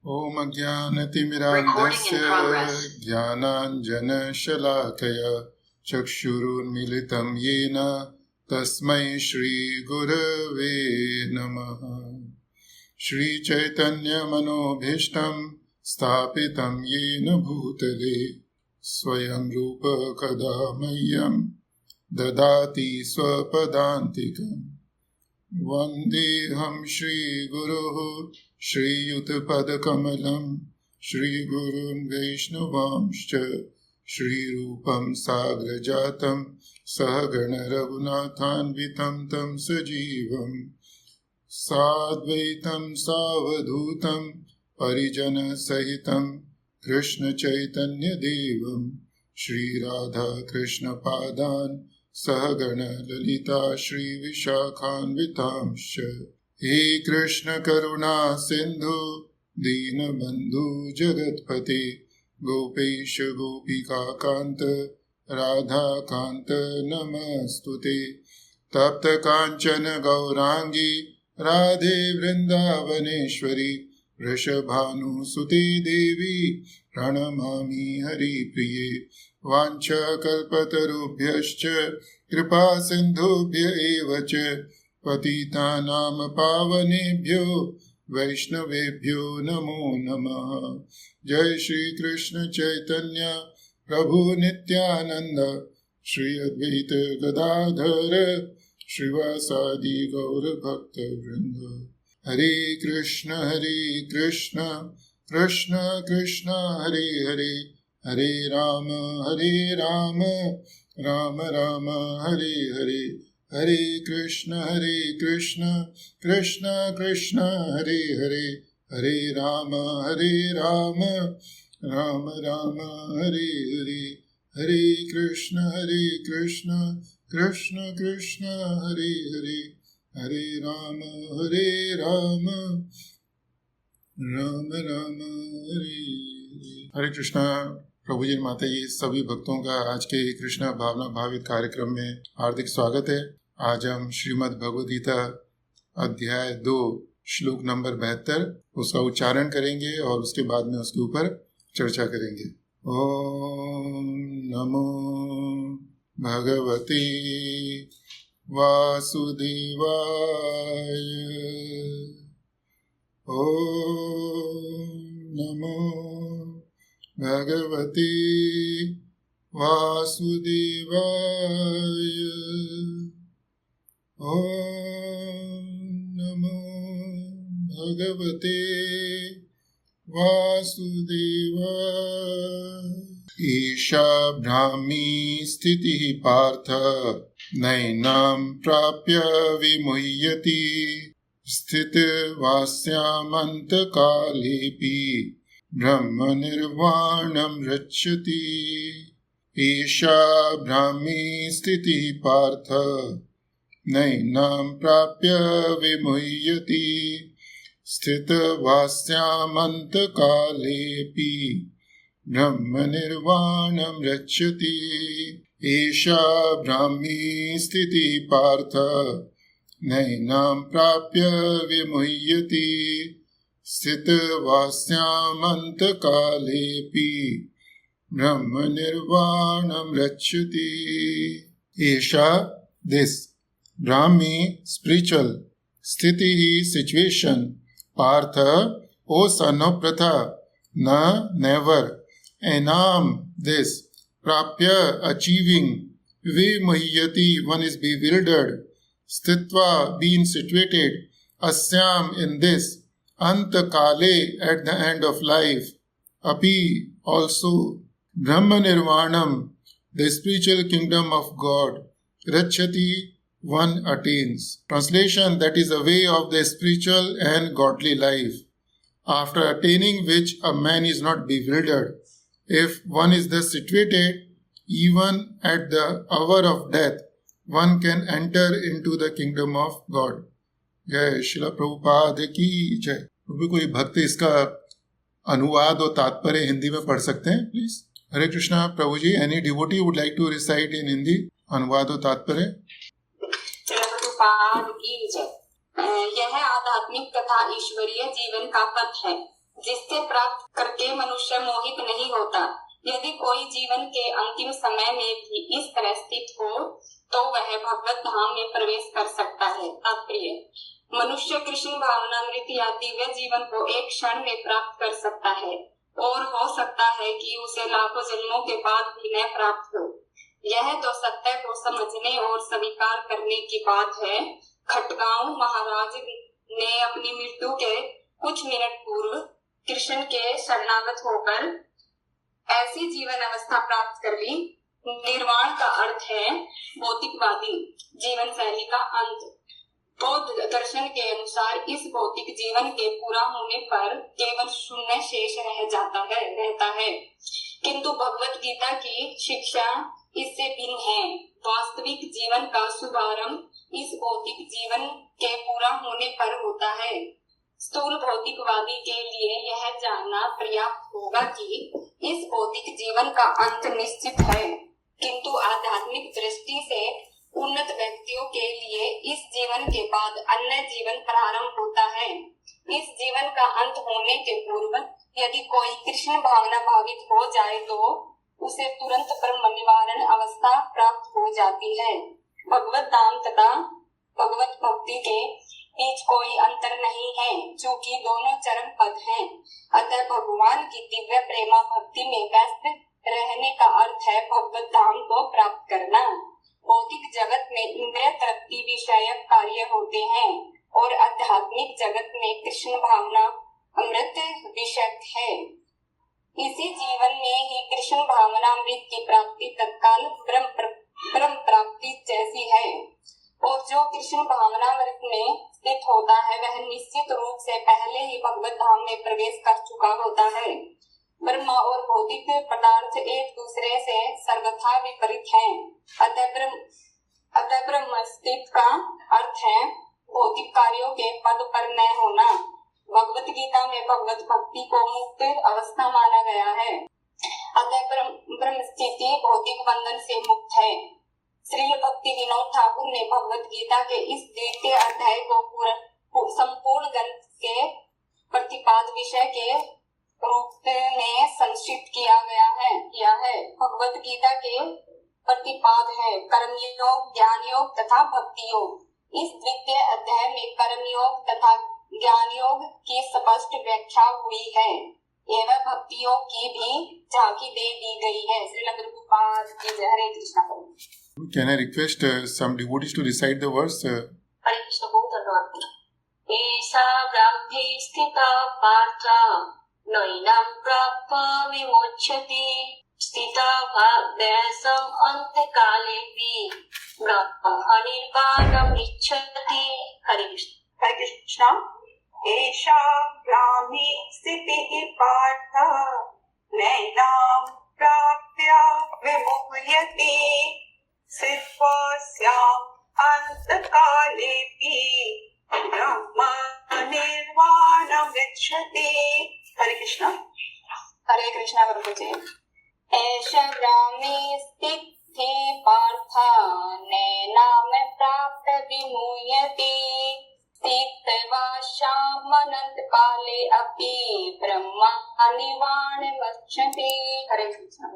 ॐ अज्ञानतिमिरान्धस्य ज्ञानाञ्जनशलाकया चक्षुरुन्मीलितं येन तस्मै श्रीगुरवे नमः। श्रीचैतन्यमनोभीष्टं स्थापितं येन भूतले स्वयं रूप कदा मह्यं ददाति स्वपदान्तिकम्। वन्देऽहं श्रीगुरोः श्रीयुतपदकमलं श्रीगुरुन् वैष्णवांश्च श्रीरूपं साग्रजातं सहगण रघुनाथान्वितं तं सजीवं साद्वैतं सावधूतं परिजनसहितं कृष्णचैतन्यदेवं श्रीराधाकृष्णपादान् सहगण ललिता श्रीविशाखान्वितांश्च। हे कृष्ण करुणा सिन्धु दीनबन्धु जगत्पते गोपेश गोपिकान्त राधाकान्त नमस्तुते। तप्त काञ्चन गौरांगी राधे वृन्दावनेश्वरी वृषभानुसुते देवी प्रणमामि हरिप्रिये। वाञ्छाकल्पतरुभ्यश्च कृपा सिन्धुभ्य एव च पतितानां पावनेभ्यो वैष्णवेभ्यो नमो नमः। जय श्री कृष्ण चैतन्य प्रभु नित्यानंद श्री अद्वैत गदाधर श्रीवासादि गौर भक्त वृंद। हरे कृष्ण कृष्ण कृष्ण हरे हरे हरे राम राम राम हरे हरे। हरे कृष्ण कृष्ण कृष्ण हरे हरे हरे राम राम राम हरे हरे। हरे कृष्ण कृष्ण कृष्ण हरे हरे हरे राम राम राम हरे हरे। हरे कृष्णा। प्रभु जी माता जी सभी भक्तों का आज के कृष्ण भावना भावित कार्यक्रम में हार्दिक स्वागत है। आज हम श्रीमद् भगवद गीता अध्याय 2 श्लोक नंबर 72 उसका उच्चारण करेंगे और उसके बाद में उसके ऊपर चर्चा करेंगे। ओम नमो भगवते वासुदेवाय। ओम नमो भगवते वासुदेवाय। ओम नमो भगवते वासुदेवाय। ईशा ब्राह्मी स्थितिः पार्थ नैनां प्राप्य विमुह्यति स्थितवास्यामन्तकालेऽपि ब्रह्म निर्वाणं रक्षति। ईशा ब्राह्मी स्थितिः पार्थ नैनां प्राप्य विमुह्यति स्थितवास्यामन्तकालेऽपि ब्रह्म निर्वाणं रक्षति। ईशा ब्राह्मी स्थितिः पार्थ नैनां प्राप्य विमुह्यति स्थितवास्यामन्तकालेऽपि ब्रह्म निर्वाणं रक्षति। Isha this Brahmi spiritual sthiti situation Partha O son of Pratha na never enam this prapya achieving vimuhyati one is bewildered sthitva being situated asyam in this antakale at the end of life api also brahma nirvanam the spiritual kingdom of God rachati one attains. Translation: that is a way of the spiritual and godly life, after attaining which a man is not bewildered. If one is thus situated, even at the hour of death, one can enter into the kingdom of God. जय श्रील प्रभुपाद की जय। प्रभु कोई भक्त इसका अनुवाद और तात्पर्य हिंदी में पढ़ सकते हैं प्लीज? हरे कृष्णा। प्रभु जी, any devotee would like to recite in Hindi अनुवाद और तात्पर्य? प्रभुपाद की जय। यह आध्यात्मिक तथा ईश्वरीय जीवन का पथ है जिससे प्राप्त करके मनुष्य मोहित नहीं होता। यदि कोई जीवन के अंतिम समय में भी इस तरह स्थित हो तो वह भगवत धाम में प्रवेश कर सकता है। तात्पर्य, मनुष्य कृष्ण भावनामृत या दिव्य जीवन को एक क्षण में प्राप्त कर सकता है और हो सकता है कि उसे लाखों जन्मों के बाद भी न प्राप्त हो। यह तो सत्य को समझने और स्वीकार करने की बात है। खटगांव महाराज ने अपनी मृत्यु के कुछ मिनट पूर्व कृष्ण के शरणागत होकर ऐसी जीवन अवस्था प्राप्त कर ली। निर्वाण का अर्थ है भौतिकवादी जीवन शैली का अंत। बौद्ध दर्शन के अनुसार इस भौतिक जीवन के पूरा होने पर केवल शून्य शेष रहता है। किंतु भगवत गीता की शिक्षा इससे भिन्न है। वास्तविक जीवन का शुभारंभ इस भौतिक जीवन के पूरा होने पर होता है। स्थूल भौतिकवादी के लिए यह जानना पर्याप्त होगा कि इस भौतिक जीवन का अंत निश्चित है, किंतु आध्यात्मिक दृष्टि से उन्नत व्यक्तियों के लिए इस जीवन के बाद अन्य जीवन प्रारंभ होता है। इस जीवन का अंत होने के पूर्व यदि कोई कृष्ण भावना भावित हो जाए तो उसे तुरंत ब्रह्म निवारण अवस्था प्राप्त हो जाती है। भगवत धाम तथा भगवत भक्ति के बीच कोई अंतर नहीं है, क्योंकि दोनों चरम पद हैं। अतः भगवान की दिव्य प्रेमा भक्ति में व्यस्त रहने का अर्थ है भगवत धाम को प्राप्त करना। भौतिक जगत में इंद्रिय तृप्ति विषयक कार्य होते हैं और आध्यात्मिक जगत में कृष्ण भावना अमृत विषय है। इसी जीवन में ही कृष्ण भावना अमृत की प्राप्ति तत्काल ब्रह्म प्राप्ति जैसी है, और जो कृष्ण भावना अमृत में स्थित होता है वह निश्चित रूप से पहले ही भगवत धाम में प्रवेश कर चुका होता है। ब्रह्म और भौतिक पदार्थ एक दूसरे से सर्वथा विपरीत हैं। अतः ब्रह्म स्थित का अर्थ है भौतिक कार्यों के पद पर न होना। भगवत गीता में भगवत भक्ति को मुक्त अवस्था माना गया है। अतः ब्रह्म स्थिति भौतिक बंधन से मुक्त है। श्री भक्ति विनोद ठाकुर ने भगवत गीता के इस द्वितीय अध्याय को संपूर्ण ग्रंथ के प्रतिपाद विषय के रूप में संक्षिप्त किया है। भगवत गीता के प्रतिपाद है कर्म योग, ज्ञान योग तथा भक्ति योग। इस द्वितीय अध्याय में कर्म योग तथा ज्ञान योग की स्पष्ट व्याख्या हुई है एवं भक्ति योग की भी झांकी दे दी गई है। श्रील प्रभुपाद की जय। हरे Krishna. Can I request some devotees to recite the verse? हरे कृष्ण। बहुत धन्यवाद। ऐसा ब्रह्मे स्थिता पार्थ नैनं प्राप्य विमुच्यते स्थिता भाग्यसं अंतकालेऽपि ब्रह्म निर्वाणम् इच्छति। हरे कृष्ण। हरे कृष्ण। एषा ब्राह्मी स्थितिः पार्थ नैनं प्राप्य विमुह्यते स्थित्वास्याम् अंतकालेऽपि ब्रह्म निर्वाणम् इच्छति। हरे कृष्ण। हरे कृष्णा प्रभु जी। ऐसा ब्राह्मी स्थिति पार्थ नैनाम प्राप्त विमुह्यते स्थित्वा अनंत काले अपि ब्रह्म निर्वाणमच्छति। हरे कृष्ण।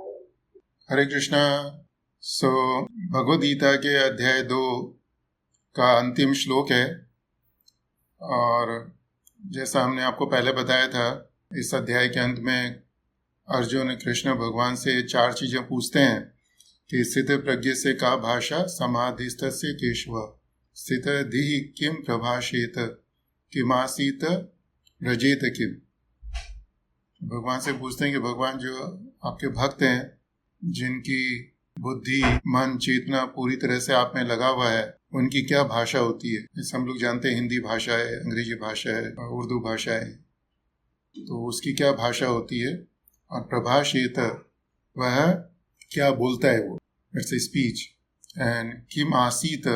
हरे कृष्णा। सो भगवद गीता के अध्याय 2 का अंतिम श्लोक है, और जैसा हमने आपको पहले बताया था, इस अध्याय के अंत में अर्जुन कृष्ण भगवान से 4 चीजें पूछते हैं कि स्थित प्रज्ञ से का भाषा, समाधिस्थस्य केशव, स्थित धिः किम प्रभाषेत, किमासीत रजेत किम। भगवान से पूछते हैं कि भगवान, जो आपके भक्त हैं, जिनकी बुद्धि मन चेतना पूरी तरह से आप में लगा हुआ है, उनकी क्या भाषा होती है। जैसे हम लोग जानते हैं हिंदी भाषा है, अंग्रेजी भाषा है, उर्दू भाषा है, तो उसकी क्या भाषा होती है। और प्रभाषेत, वह क्या बोलता है, वो इट्स ए स्पीच। एंड किम आसीत,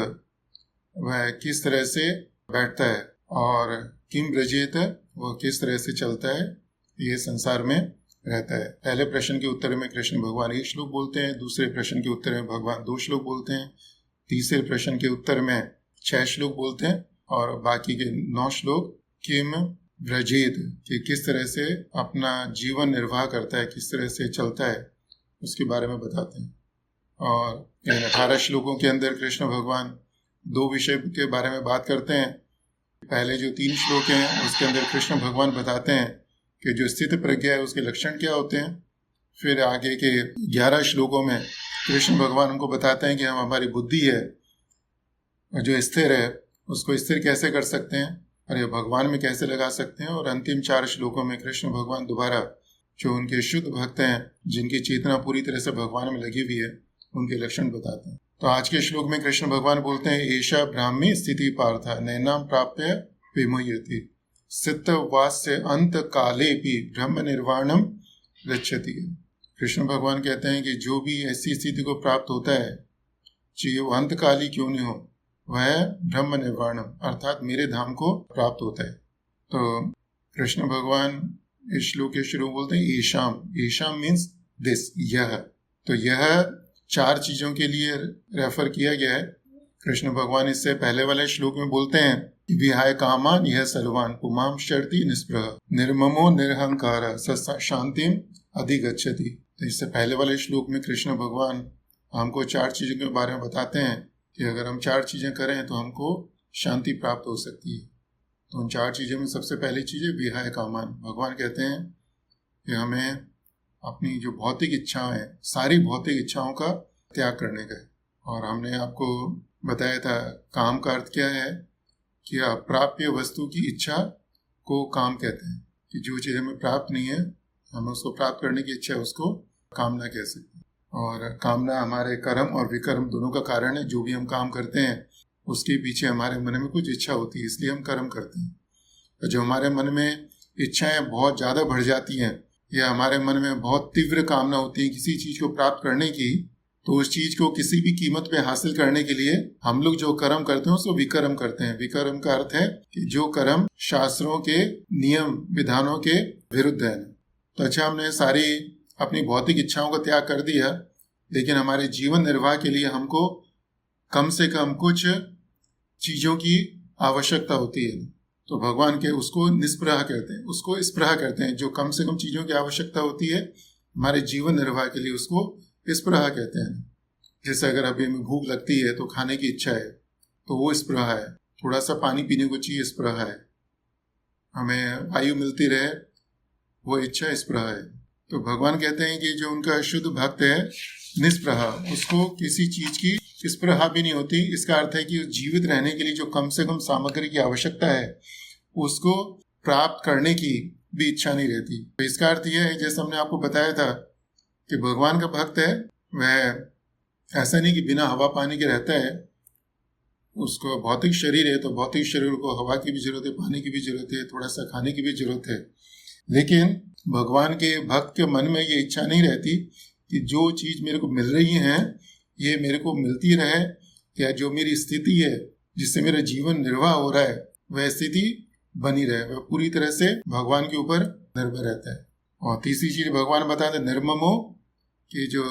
वह किस तरह से बैठता है। और किम ब्रजेत, वह किस तरह से चलता है, ये संसार में रहता है। पहले प्रश्न के उत्तर में कृष्ण भगवान 1 श्लोक बोलते हैं, दूसरे प्रश्न के उत्तर में भगवान 2 श्लोक बोलते हैं, तीसरे प्रश्न के उत्तर में 6 श्लोक बोलते हैं, और बाकी के 9 श्लोक किम व्रजेत, कि किस तरह से अपना जीवन निर्वाह करता है, किस तरह से चलता है, उसके बारे में बताते हैं। और इन 18 श्लोकों के अंदर कृष्ण भगवान 2 विषय के बारे में बात करते हैं। पहले जो 3 श्लोक हैं उसके अंदर कृष्ण भगवान बताते हैं कि जो स्थित प्रज्ञा है उसके लक्षण क्या होते हैं। फिर आगे के 11 श्लोकों में कृष्ण भगवान हमको बताते हैं कि हम हमारी बुद्धि है जो स्थिर है उसको स्थिर कैसे कर सकते हैं और ये भगवान में कैसे लगा सकते हैं। और अंतिम 4 श्लोकों में कृष्ण भगवान दोबारा जो उनके शुद्ध भक्त हैं, जिनकी चेतना पूरी तरह से भगवान में लगी हुई है, उनके लक्षण बताते हैं। तो आज के श्लोक में कृष्ण भगवान बोलते हैं, एषा ब्राह्मी स्थिति पार्था नैनाम प्राप्य विमुह्यति सिद्धवास्य अंत काले भी ब्रह्म निर्वाणम गच्छति। कृष्ण भगवान कहते हैं कि जो भी ऐसी स्थिति को प्राप्त होता है, चाहे वो अंतकाली क्यों नहीं हो, वह ब्रह्म निर्वाणम अर्थात मेरे धाम को प्राप्त होता है। तो कृष्ण भगवान इस श्लोक के शुरू बोलते हैं ईशाम, ईशाम मीन्स दिस, यह। तो यह 4 चीजों के लिए रेफर किया गया है। कृष्ण भगवान इससे पहले वाले श्लोक में बोलते हैं विहाय कामान यह सर्वान पुमाम शर्ति निस्पृह निर्ममो निरहंकार शांतिम अधिगच्छति। तो इससे पहले वाले श्लोक में कृष्ण भगवान हमको 4 चीजों के बारे में बताते हैं कि अगर हम 4 चीजें करें तो हमको शांति प्राप्त हो सकती है। तो उन 4 चीजों में सबसे पहली चीज है विहाय कामान। भगवान कहते हैं कि हमें अपनी जो भौतिक इच्छाएं हैं, सारी भौतिक इच्छाओं का त्याग करने का है। और हमने आपको बताया था काम का अर्थ क्या है कि अप्राप्य वस्तु की इच्छा को काम कहते हैं, कि जो चीज़ हमें प्राप्त नहीं है, हमें उसको प्राप्त करने की इच्छा है, उसको कामना कह सकते हैं। और कामना हमारे कर्म और विकर्म दोनों का कारण है। जो भी हम काम करते हैं उसके पीछे हमारे मन में कुछ इच्छा होती है, इसलिए हम कर्म करते हैं। और जो हमारे मन में इच्छाएं बहुत ज़्यादा बढ़ जाती हैं या हमारे मन में बहुत तीव्र कामना होती है किसी चीज़ को प्राप्त करने की, तो उस चीज़ को किसी भी कीमत पे हासिल करने के लिए हम लोग जो कर्म करते हैं उसको विकर्म करते हैं। विकर्म का अर्थ है कि जो कर्म शास्त्रों के नियम विधानों के विरुद्ध है। तो अच्छा, हमने सारी अपनी भौतिक इच्छाओं का त्याग कर दिया, लेकिन हमारे जीवन निर्वाह के लिए हमको कम से कम कुछ चीज़ों की आवश्यकता होती है। तो भगवान के उसको निस्पृह कहते हैं, उसको स्पृह कहते हैं। जो कम से कम चीज़ों की आवश्यकता होती है हमारे जीवन निर्वाह के लिए, उसको स्पृह कहते हैं। जैसे अगर अभी हमें भूख लगती है तो खाने की इच्छा है, तो वो स्पृह है। थोड़ा सा पानी पीने को चाहिए, स्पृह है। हमें वायु मिलती रहे, वो इच्छा स्पृह है। तो भगवान कहते हैं कि जो उनका शुद्ध भक्त है निस्पृह, उसको किसी चीज की स्पृहा भी नहीं होती। इसका अर्थ है कि जीवित रहने के लिए जो कम से कम सामग्री की आवश्यकता है उसको प्राप्त करने की भी इच्छा नहीं रहती। तो इसका अर्थ यह है, जैसे हमने आपको बताया था कि भगवान का भक्त है वह ऐसा नहीं कि बिना हवा पानी के रहता है। उसको भौतिक शरीर है तो भौतिक शरीर को हवा की भी जरूरत है, पानी की भी जरूरत है, थोड़ा सा खाने की भी जरूरत है। लेकिन भगवान के भक्त के मन में ये इच्छा नहीं रहती कि जो चीज़ मेरे को मिल रही है ये मेरे को मिलती रहे, या जो मेरी स्थिति है जिससे मेरा जीवन निर्वाह हो रहा है वह स्थिति बनी रहे। वह पूरी तरह से भगवान के ऊपर निर्भर रहता है। और तीसरी चीज भगवान बताते हैं निर्ममो, कि जो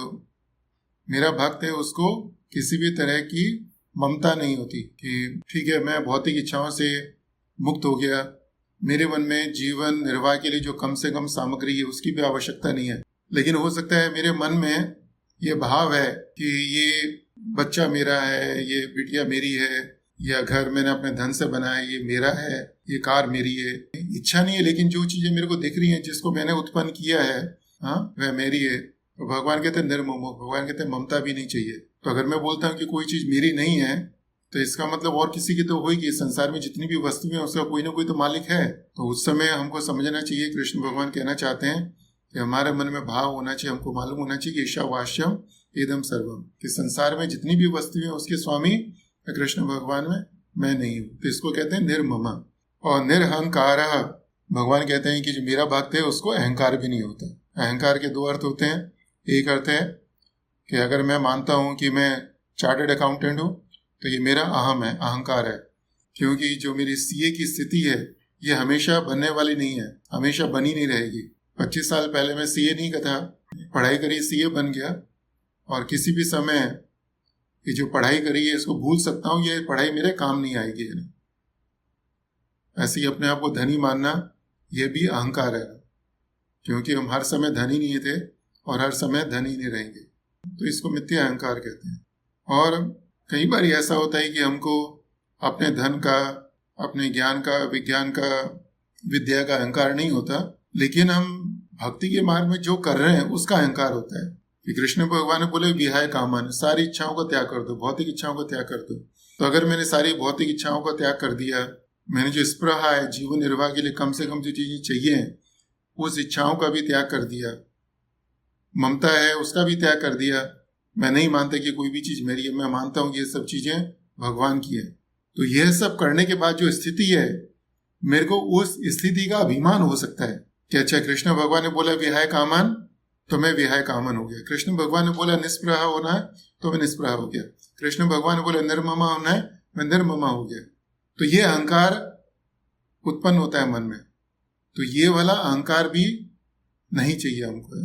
मेरा भक्त है उसको किसी भी तरह की ममता नहीं होती कि ठीक है मैं भौतिक इच्छाओं से मुक्त हो गया, मेरे मन में जीवन निर्वाह के लिए जो कम से कम सामग्री है उसकी भी आवश्यकता नहीं है। लेकिन हो सकता है मेरे मन में ये भाव है कि ये बच्चा मेरा है, ये बिटिया मेरी है, या घर मैंने अपने धन से बनाया ये मेरा है, ये कार मेरी है। इच्छा नहीं है, लेकिन जो चीजें मेरे को दिख रही हैं जिसको मैंने उत्पन्न किया है, हाँ, वह मेरी है। तो भगवान कहते हैं निर्ममो, भगवान कहते हैं ममता भी नहीं चाहिए। तो अगर मैं बोलता हूँ कि कोई चीज मेरी नहीं है तो इसका मतलब और किसी की तो होगी। संसार में जितनी भी वस्तुएं हैं उसका कोई ना कोई तो मालिक है। तो उस समय हमको समझना चाहिए, कृष्ण भगवान कहना चाहते हैं कि हमारे मन में भाव होना चाहिए, हमको मालूम होना चाहिए कि ईशावास्यम इदम सर्वम, कि संसार में जितनी भी वस्तुएं हैं उसके स्वामी कृष्ण भगवान में मैं नहीं हूँ। तो इसको कहते हैं निर्ममा। और निरहंकार, भगवान कहते हैं कि जो मेरा भक्त है उसको अहंकार भी नहीं होता। अहंकार के 2 अर्थ होते हैं। एक अर्थ है कि अगर मैं मानता हूँ कि मैं चार्टर्ड अकाउंटेंट हूँ तो ये मेरा अहम है, अहंकार है। क्योंकि जो मेरी सीए की स्थिति है ये हमेशा बनने वाली नहीं है, हमेशा बनी नहीं रहेगी। 25 साल पहले मैं सीए नहीं का था, पढ़ाई करी सीए बन गया, और किसी भी समय ये जो पढ़ाई करी है इसको भूल सकता हूँ, ये पढ़ाई मेरे काम नहीं आएगी। ऐसे ही अपने आप को धनी मानना ये भी अहंकार है, क्योंकि हम हर समय धनी नहीं थे और हर समय धनी नहीं रहेंगे, तो इसको मिथ्या अहंकार कहते हैं। और कई बार ऐसा होता है कि हमको अपने धन का, अपने ज्ञान का, विज्ञान का, विद्या का अहंकार नहीं होता, लेकिन हम भक्ति के मार्ग में जो कर रहे हैं उसका अहंकार होता है। कि कृष्ण भगवान ने बोले विहाय कामन, सारी इच्छाओं का त्याग कर दो, भौतिक इच्छाओं का त्याग कर दो। तो अगर मैंने सारी भौतिक इच्छाओं का त्याग कर दिया, मैंने जो स्पृहा है जीवन निर्वाह के लिए कम से कम जो चीजें चाहिए उस इच्छाओं का भी त्याग कर दिया, ममता है उसका भी त्याग कर दिया, मैं नहीं मानता कि कोई भी चीज मेरी है, मैं मानता हूँ कि ये सब चीजें भगवान की है, तो यह सब करने के बाद जो स्थिति है, मेरे को उस स्थिति का अभिमान हो सकता है कि अच्छा कृष्ण भगवान ने बोला विहाय कामन, तो मैं विहाय कामन हो गया। कृष्ण भगवान ने बोला निष्प्रह होना है, तो मैं निष्प्रह हो गया। कृष्ण भगवान ने बोला निर्ममा होना है, मैं निर्ममा हो गया। तो ये अहंकार उत्पन्न होता है मन में, तो ये वाला अहंकार भी नहीं चाहिए हमको।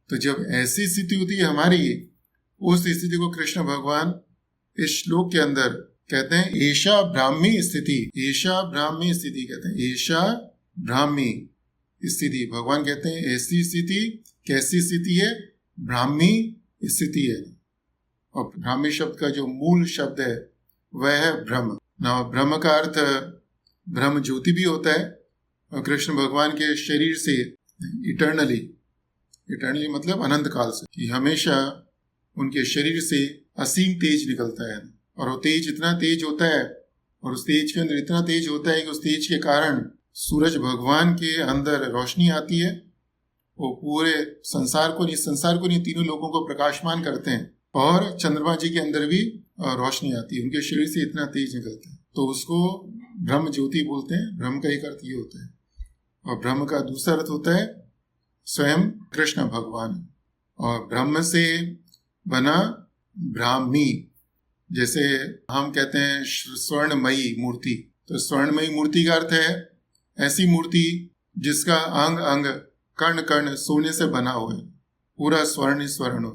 तो जब ऐसी स्थिति होती है हमारी, उस स्थिति को कृष्ण भगवान इस श्लोक के अंदर कहते हैं एषा ब्राह्मी स्थिति। एषा ब्राह्मी स्थिति कहते हैं, एषा ब्राह्मी स्थिति। भगवान कहते हैं ऐसी स्थिति कैसी स्थिति है? ब्राह्मी स्थिति है। और ब्राह्मी शब्द का जो मूल शब्द है वह है ब्रह्म। ना ब्रह्म का अर्थ ब्रह्म ज्योति भी होता है, और कृष्ण भगवान के शरीर से इटर्नली मतलब अनंत काल से, कि हमेशा उनके शरीर से असीम तेज निकलता है। और वो तेज इतना तेज होता है, और उस तेज के अंदर इतना तेज होता है कि उस तेज के कारण सूरज भगवान के अंदर रोशनी आती है, वो पूरे संसार को नहीं तीनों लोगों को प्रकाशमान करते हैं। और चंद्रमा जी के अंदर भी रोशनी आती है, उनके शरीर से इतना तेज निकलता है, तो उसको ब्रह्म ज्योति बोलते हैं। ब्रह्म का एक अर्थ ये होता है, और ब्रह्म का दूसरा अर्थ होता है स्वयं कृष्ण भगवान। और ब्रह्म से बना ब्राह्मी, जैसे हम कहते हैं स्वर्णमयी मूर्ति, तो स्वर्णमयी मूर्ति का अर्थ है ऐसी मूर्ति जिसका अंग अंग कर्ण कर्ण सोने से बना हुआ है, पूरा स्वर्ण स्वर्ण हो।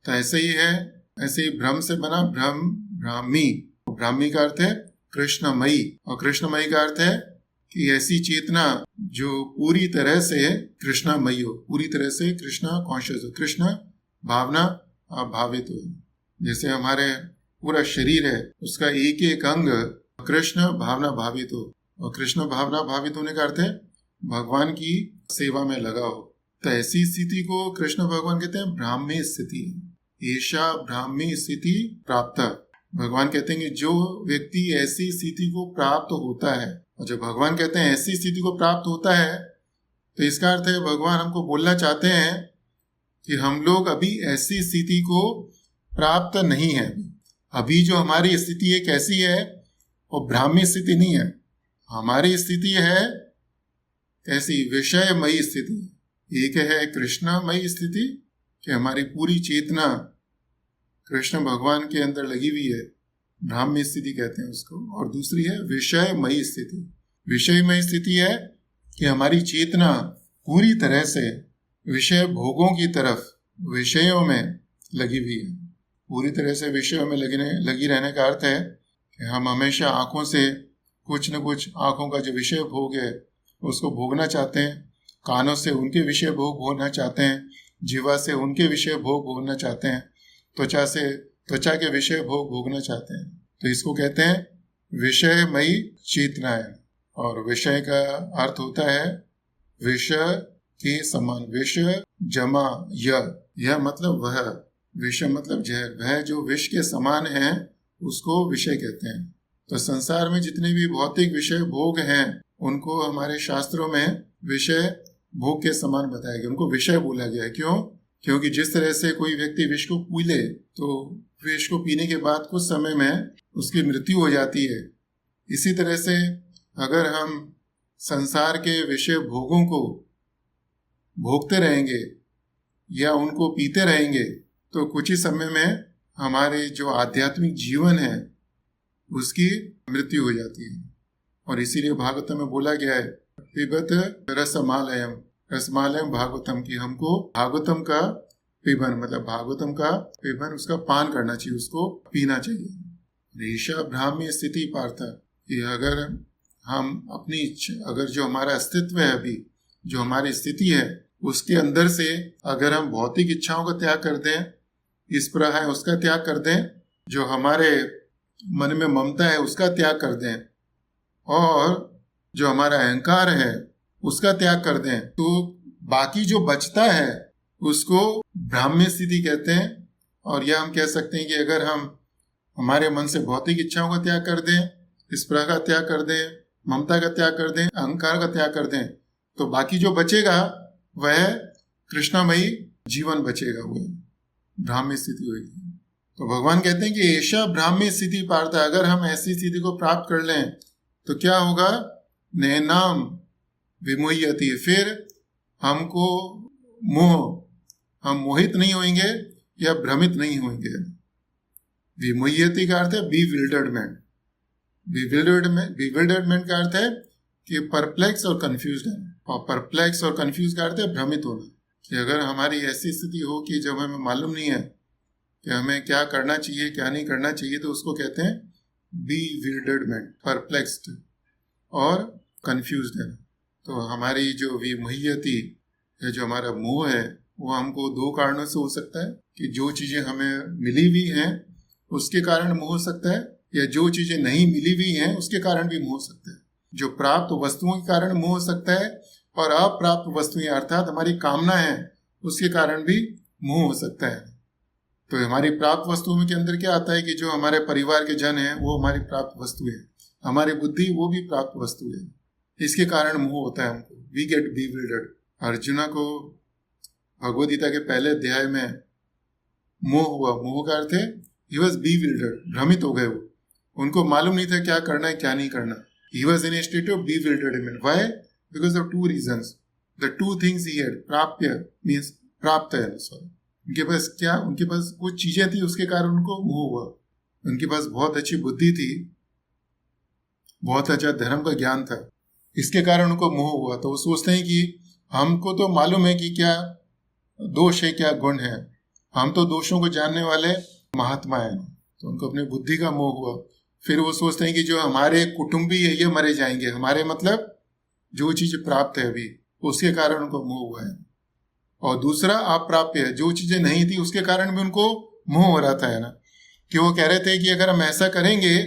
तो ऐसे ही है, ऐसे ही ब्रह्म से बना ब्राह्मी। ब्राह्मी का अर्थ है कृष्णमयी, और कृष्णमयी का अर्थ है कि ऐसी चेतना जो पूरी तरह से कृष्णमयी हो, पूरी तरह से कृष्णा कॉन्शियस हो, कृष्ण भावना भावित हो। जैसे हमारे पूरा शरीर है, उसका एक एक अंग कृष्ण भावना भावित हो, और कृष्ण भावना भावित होने का अर्थ है भगवान की सेवा में लगा हो। तो ऐसी स्थिति को कृष्ण भगवान कहते हैं ब्राह्मी स्थिति। ऐसा ब्राह्मी स्थिति प्राप्त। भगवान कहते हैं कि जो व्यक्ति ऐसी स्थिति को प्राप्त होता है, और जब भगवान कहते हैं ऐसी स्थिति को प्राप्त होता है, तो इसका अर्थ है भगवान हमको बोलना चाहते हैं कि हम लोग अभी ऐसी स्थिति को प्राप्त नहीं है। अभी जो हमारी स्थिति है कैसी है? वो ब्राह्मी स्थिति नहीं है, हमारी स्थिति है कैसी? विषयमयी स्थिति। एक है कृष्णमयी स्थिति, कि हमारी पूरी चेतना कृष्ण भगवान के अंदर लगी हुई है, ब्राह्मी स्थिति कहते हैं उसको। और दूसरी है विषयमयी स्थिति। विषयमयी स्थिति है कि हमारी चेतना पूरी तरह से विषय भोगों की तरफ, विषयों में लगी हुई है। पूरी तरह से विषयों में लगी रहने का अर्थ है कि हम हमेशा आंखों से कुछ न कुछ, आंखों का जो विषय भोग है उसको भोगना चाहते हैं, कानों से उनके विषय भोग भोगना चाहते हैं, जीवा से उनके विषय भोग भोगना चाहते हैं, त्वचा से त्वचा के विषय भोग भोगना चाहते हैं। तो इसको कहते हैं विषयमयी चेतनाएं। और विषय का अर्थ होता है विषय के समान, विषय जमा यह मतलब वह, विषय मतलब जहर, वह जो विष के समान है उसको विषय कहते हैं। तो संसार में जितने भी भौतिक विषय भोग हैं उनको हमारे शास्त्रों में विषय भोग के समान बताया गया, उनको विषय बोला गया है। क्यों? क्योंकि जिस तरह से कोई व्यक्ति विष को पी ले, तो विष को पीने के बाद कुछ समय में उसकी मृत्यु हो जाती है। इसी तरह से अगर हम संसार के विषय भोगों को भोगते रहेंगे या उनको पीते रहेंगे, तो कुछ ही समय में हमारे जो आध्यात्मिक जीवन है उसकी मृत्यु हो जाती है। और इसीलिए भागवतम में बोला गया है पिबत रसमालयम भागवतम, की हमको भागवतम का पिबन, मतलब भागवतम का पिबन, उसका पान करना चाहिए, उसको पीना चाहिए। ईशा ब्राह्मी स्थिति पार्थ, कि अगर हम अपनी, अगर जो हमारा अस्तित्व है अभी जो हमारी स्थिति है उसके अंदर से अगर हम भौतिक इच्छाओं का त्याग कर दें, इस प्रह है उसका त्याग कर दें, जो हमारे मन में ममता है उसका त्याग कर दें, और जो हमारा अहंकार है उसका त्याग कर दें, तो बाकी जो बचता है उसको ब्राह्म्य स्थिति कहते हैं। और यह हम कह सकते हैं कि अगर हम हमारे मन से भौतिक इच्छाओं का त्याग कर दें, स्पृहा का त्याग कर दें, ममता का त्याग कर दें, अहंकार का त्याग कर दें, तो बाकी जो बचेगा वह कृष्णामयी जीवन बचेगा, वो ब्राह्म्य स्थिति होगी। तो भगवान कहते हैं कि ऐसा ब्राह्म्य स्थिति पार्थ, अगर हम ऐसी स्थिति को प्राप्त कर लें तो क्या होगा, नैनाम विमुह्यति, फिर हमको हम मोहित नहीं होंगे या भ्रमित नहीं होंगे। विमुह्यति का अर्थ है bewilderment, bewilderment का अर्थ है कि परप्लेक्स और कंफ्यूज है, और परप्लेक्स और कंफ्यूज का अर्थ है भ्रमित होना। कि अगर हमारी ऐसी स्थिति हो कि जब हमें मालूम नहीं है कि हमें क्या करना चाहिए क्या नहीं करना चाहिए, तो उसको कहते हैं bewilderment, परप्लेक्स्ड और कंफ्यूज्ड है। तो हमारी जो विमुह्यति है, जो हमारा मोह है, वो हमको दो कारणों से हो सकता है कि जो चीजें हमें मिली हुई हैं उसके कारण मोह हो सकता है, या जो चीजें नहीं मिली हुई हैं उसके कारण भी मोह हो सकता है। जो प्राप्त वस्तुओं के कारण मोह हो सकता है, और अप्राप्त वस्तुएं अर्थात हमारी कामना है उसके कारण भी मोह हो सकता है। तो हमारी प्राप्त वस्तुओं के अंदर क्या आता है कि जो हमारे परिवार के जन हैं वो हमारी प्राप्त वस्तु है, हमारी बुद्धि वो भी प्राप्त वस्तु है, इसके कारण मोह होता है हमको, वी गेट bewildered। अर्जुना को भगवद गीता के पहले अध्याय में मोह हुआ, मोह का अर्थ है ही वॉज bewildered, भ्रमित हो गए, वो उनको मालूम नहीं था क्या करना है क्या नहीं करना। He was in A state of bewilderment, why, because of two reasons, the two things he had, प्राप्य मीन्स प्राप्त है, सॉरी, उनके पास वो चीजें थी उसके कारण उनको मोह हुआ। उनके पास बहुत अच्छी बुद्धि थी, बहुत अच्छा धर्म का ज्ञान था, इसके कारण उनको मोह हुआ। तो वो सोचते हैं कि हमको तो मालूम है कि क्या दोष है क्या गुण है, हम तो दोषों को जानने वाले महात्मा हैं, तो उनको अपनी बुद्धि का मोह हुआ। फिर वो सोचते हैं कि जो हमारे कुटुंबी है ये मरे जाएंगे, हमारे मतलब जो चीज प्राप्त है अभी उसके कारण उनको मोह हुआ है। और दूसरा अप्राप्य है, जो चीजें नहीं थी उसके कारण भी उनको मोह हो रहा था, है ना, कि वो कह रहे थे कि अगर हम ऐसा करेंगे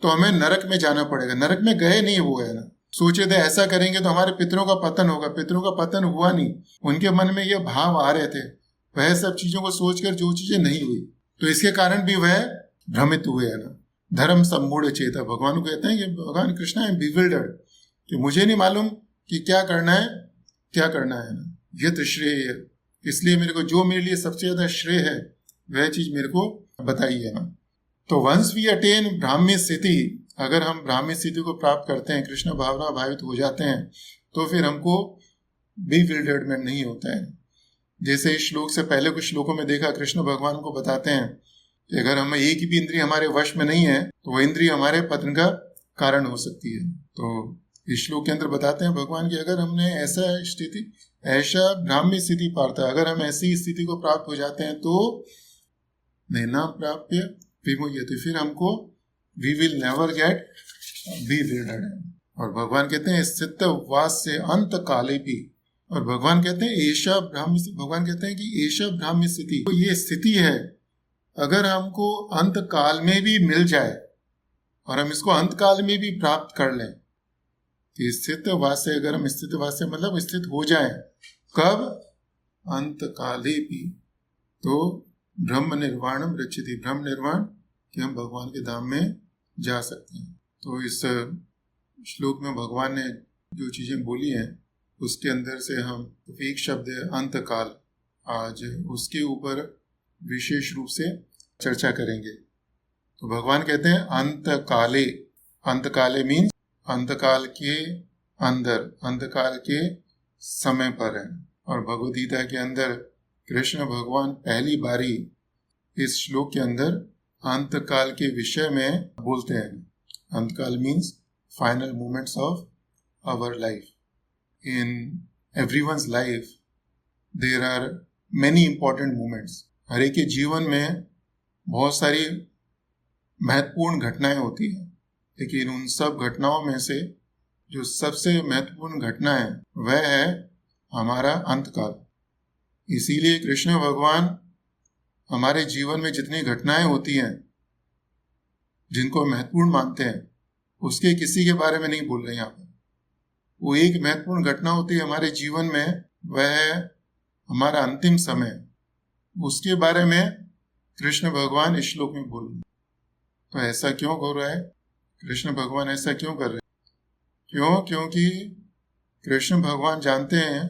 तो हमें नरक में जाना पड़ेगा। नरक में गए नहीं वो, है ना, सोचे थे ऐसा करेंगे तो हमारे पितरों का पतन होगा, पितरों का पतन हुआ नहीं, उनके मन में ये भाव आ रहे थे। वह सब चीजों को सोचकर जो चीजें नहीं हुई तो इसके कारण भी वह भ्रमित हुए, है ना, धर्म सम्मूढ़ चेता। भगवान को कहते हैं कि भगवान कृष्ण है bewildered, कि मुझे नहीं मालूम कि क्या करना है ना, ये तो श्रेय है, इसलिए मेरे को जो मेरे लिए सबसे ज्यादा श्रेय है वह चीज मेरे को बताइए ना। तो वंस वी अटेन ब्राह्म्य स्थिति, अगर हम ब्राह्म्य स्थिति को प्राप्त करते हैं, कृष्ण भावना भावित हो जाते हैं, तो फिर हमको bewilderment नहीं होता है। जैसे इस श्लोक से पहले कुछ श्लोकों में देखा, कृष्ण भगवान को बताते हैं कि अगर हम एक भी इंद्रिय हमारे वश में नहीं है तो वह इंद्रिय हमारे पतन का कारण हो सकती है। तो इस श्लोक के अंदर बताते हैं भगवान की अगर हमने ऐसा ब्राह्म्य स्थिति पाता है, अगर हम ऐसी स्थिति को प्राप्त हो जाते हैं तो नैना प्राप्य विमुह्यति, फिर हमको we will never get bewildered। और भगवान कहते हैं स्थित वास से अंत काले भी, और भगवान कहते हैं ऐसा ब्राह्म्य, भगवान कहते हैं कि ऐसा ब्राह्म्य स्थिति, तो ये स्थिति है अगर हमको अंत काल में भी मिल जाए और हम इसको अंत काल में भी प्राप्त कर लें, कि स्थित वास से, अगर हम स्थित वास से मतलब स्थित हो जाए, कब, अंत काले भी, तो ब्रह्म निर्वाणम रक्षति, ब्रह्म निर्वाण, कि हम भगवान के धाम में जा सकते हैं। तो इस श्लोक में भगवान ने जो चीजें बोली हैं उसके अंदर से हम एक शब्द है अंत काल, आज उसके ऊपर विशेष रूप से चर्चा करेंगे। तो भगवान कहते हैं अंत काले, अंत काले मीन्स अंतकाल के अंदर, अंतकाल के समय पर है। और भगवद गीता के अंदर कृष्ण भगवान पहली बारी इस श्लोक के अंदर अंतकाल के विषय में बोलते हैं। अंतकाल means final moments of our life. In everyone's life there are many important moments. हर एक के जीवन में बहुत सारी महत्वपूर्ण घटनाएं होती हैं, लेकिन उन सब घटनाओं में से जो सबसे महत्वपूर्ण घटना है वह है हमारा अंतकाल। इसीलिए कृष्ण भगवान हमारे जीवन में जितनी घटनाएं होती हैं जिनको महत्वपूर्ण मानते हैं उसके किसी के बारे में नहीं बोल रहे यहाँ पर। वो एक महत्वपूर्ण घटना होती है हमारे जीवन में, वह है हमारा अंतिम समय। उसके बारे में कृष्ण भगवान इस श्लोक में बोल रहे हैं। तो ऐसा क्यों हो रहा है? कृष्ण भगवान ऐसा क्यों कर रहे हैं? क्योंकि कृष्ण भगवान जानते हैं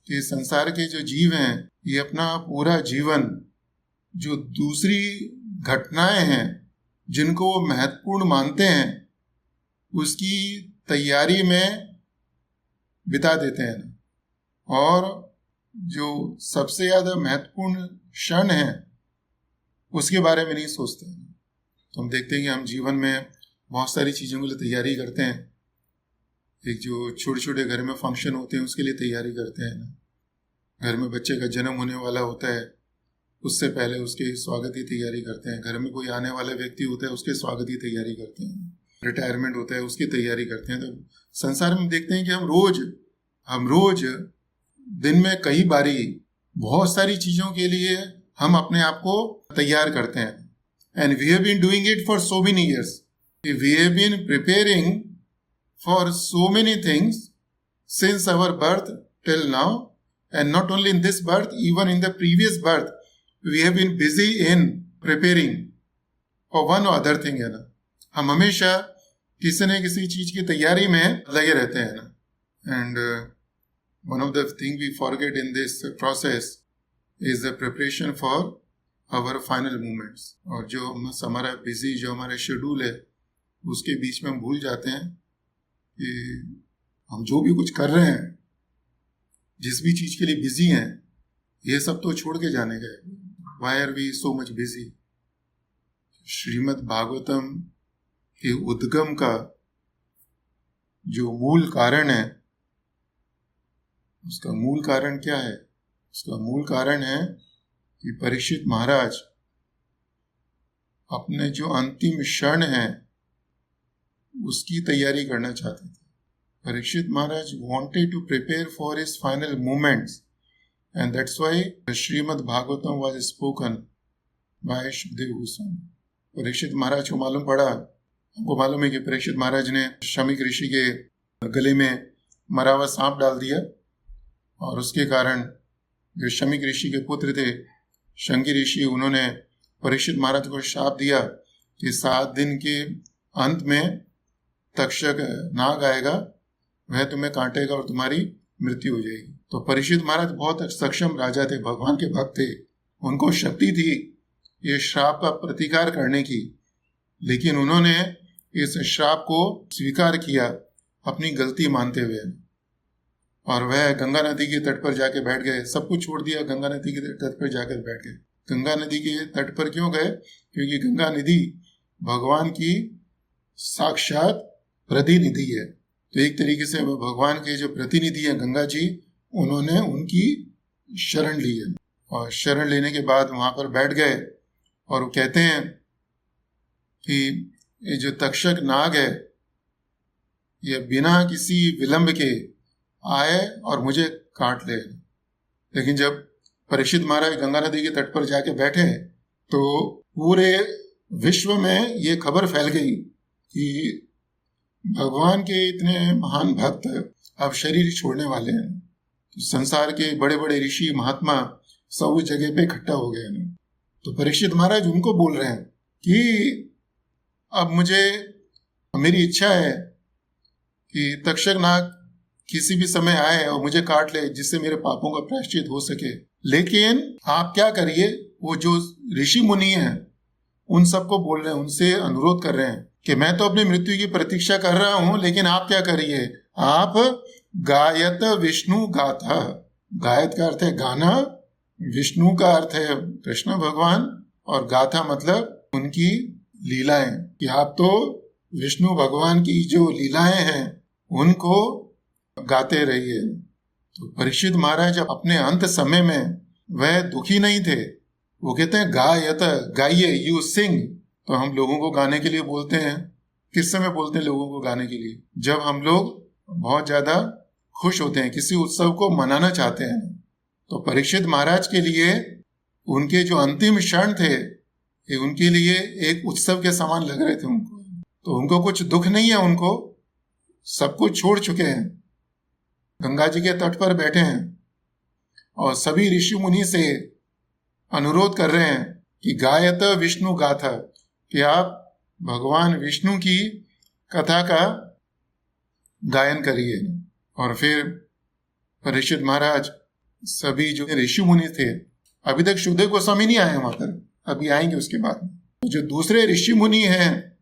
कि संसार के जो जीव हैं ये अपना पूरा जीवन जो दूसरी घटनाएं हैं जिनको वो महत्वपूर्ण मानते हैं उसकी तैयारी में बिता देते हैं और जो सबसे ज़्यादा महत्वपूर्ण क्षण है उसके बारे में नहीं सोचते हैं। तो हम देखते हैं कि हम जीवन में बहुत सारी चीज़ों के लिए तैयारी करते हैं। एक जो छोटे छोटे घर में फंक्शन होते हैं उसके लिए तैयारी करते हैं। घर में बच्चे का जन्म होने वाला होता है, उससे पहले उसके स्वागत की तैयारी करते हैं। घर में कोई आने वाला व्यक्ति होता है उसके स्वागत की तैयारी करते हैं। रिटायरमेंट होता है उसकी तैयारी करते हैं। तो संसार में देखते हैं कि हम रोज दिन में कई बारी बहुत सारी चीज़ों के लिए हम अपने आप को तैयार करते हैं। And we have been doing it for so many years. We have been preparing for so many things since our birth till now. And not only in this birth, even in the previous birth we have been busy in preparing for one or other thing है ना। हम हमेशा किसी न किसी चीज की तैयारी में लगे रहते हैं ना। And one of the thing we forget in this process is the preparation for our final moments। और जो हमारा बिजी जो हमारा शेड्यूल है उसके बीच में हम भूल जाते हैं कि हम जो भी कुछ कर रहे हैं, जिस भी चीज के लिए बिजी हैं, ये सब तो छोड़ के जाने का है। Why are we so much busy? Shrimad Bhagavatam के उद्गम का जो मूल कारण है उसका मूल कारण क्या है? उसका मूल कारण है कि परीक्षित महाराज अपने जो अंतिम क्षण है उसकी तैयारी करना चाहते थे। परीक्षित महाराज wanted to prepare for his final moments। And that's why the Srimad Bhagavatam was spoken by Shukdev Goswami। Parikshit महाराज को मालूम पड़ा, हमको मालूम है कि परीक्षित महाराज ने शमीक ऋषि के गले में मरा हुआ सांप डाल दिया और उसके कारण जो शमीक ऋषि के पुत्र थे शंगी ऋषि, उन्होंने परीक्षित महाराज को शाप दिया कि 7 दिन के अंत में तक्षक नाग आएगा, वह तुम्हें काटेगा और तुम्हारी मृत्यु हो जाएगी। तो परीक्षित महाराज बहुत सक्षम राजा थे, भगवान के भक्त थे, उनको शक्ति थी ये श्राप का प्रतिकार करने की, लेकिन उन्होंने इस श्राप को स्वीकार किया अपनी गलती मानते हुए और वह गंगा नदी के तट पर जाके बैठ गए। सब कुछ छोड़ दिया, गंगा नदी के तट पर जाकर बैठ गए। गंगा नदी के तट पर क्यों गए? क्योंकि गंगा नदी भगवान की साक्षात प्रतिनिधि है। तो एक तरीके से भगवान के जो प्रतिनिधि हैं गंगा जी, उन्होंने उनकी शरण ली है और शरण लेने के बाद वहां पर बैठ गए और वो कहते हैं कि ये जो तक्षक नाग है ये बिना किसी विलंब के आए और मुझे काट ले। लेकिन जब परीक्षित महाराज गंगा नदी के तट पर जाके बैठे तो पूरे विश्व में ये खबर फैल गई कि भगवान के इतने महान भक्त अब शरीर छोड़ने वाले हैं। तो संसार के बड़े बड़े ऋषि महात्मा सब उस जगह पे इकट्ठा हो गए हैं। तो परीक्षित महाराज उनको बोल रहे हैं कि अब मेरी इच्छा है कि तक्षक नाग किसी भी समय आए और मुझे काट ले, जिससे मेरे पापों का प्रायश्चित हो सके। लेकिन आप क्या करिए, वो जो ऋषि मुनि हैं उन सबको बोल रहे हैं, उनसे अनुरोध कर रहे हैं कि मैं तो अपनी मृत्यु की प्रतीक्षा कर रहा हूं, लेकिन आप क्या करिए, आप गायत विष्णु गाथा। गायत का अर्थ है गाना, विष्णु का अर्थ है कृष्ण भगवान और गाथा मतलब उनकी लीलाएं, कि आप तो विष्णु भगवान की जो लीलाएं हैं उनको गाते रहिए। तो परीक्षित महाराज अपने अंत समय में वह दुखी नहीं थे। वो कहते हैं गायत, गाइए, यू सिंग। तो हम लोगों को गाने के लिए बोलते हैं। किस समय बोलते हैं लोगों को गाने के लिए? जब हम लोग बहुत ज्यादा खुश होते हैं, किसी उत्सव को मनाना चाहते हैं। तो परीक्षित महाराज के लिए उनके जो अंतिम क्षण थे ये उनके लिए एक उत्सव के समान लग रहे थे उनको। तो उनको कुछ दुख नहीं है, उनको सब कुछ छोड़ चुके हैं, गंगा जी के तट पर बैठे हैं और सभी ऋषि मुनि से अनुरोध कर रहे हैं कि गायत विष्णु गाथा, कि आप भगवान विष्णु की कथा का गायन करिए। और फिर परीक्षित महाराज सभी जो ऋषि मुनि थे, अभी तक शुकदेव गोस्वामी नहीं आए वहां पर, अभी आएंगे उसके बाद, जो दूसरे ऋषि मुनि हैं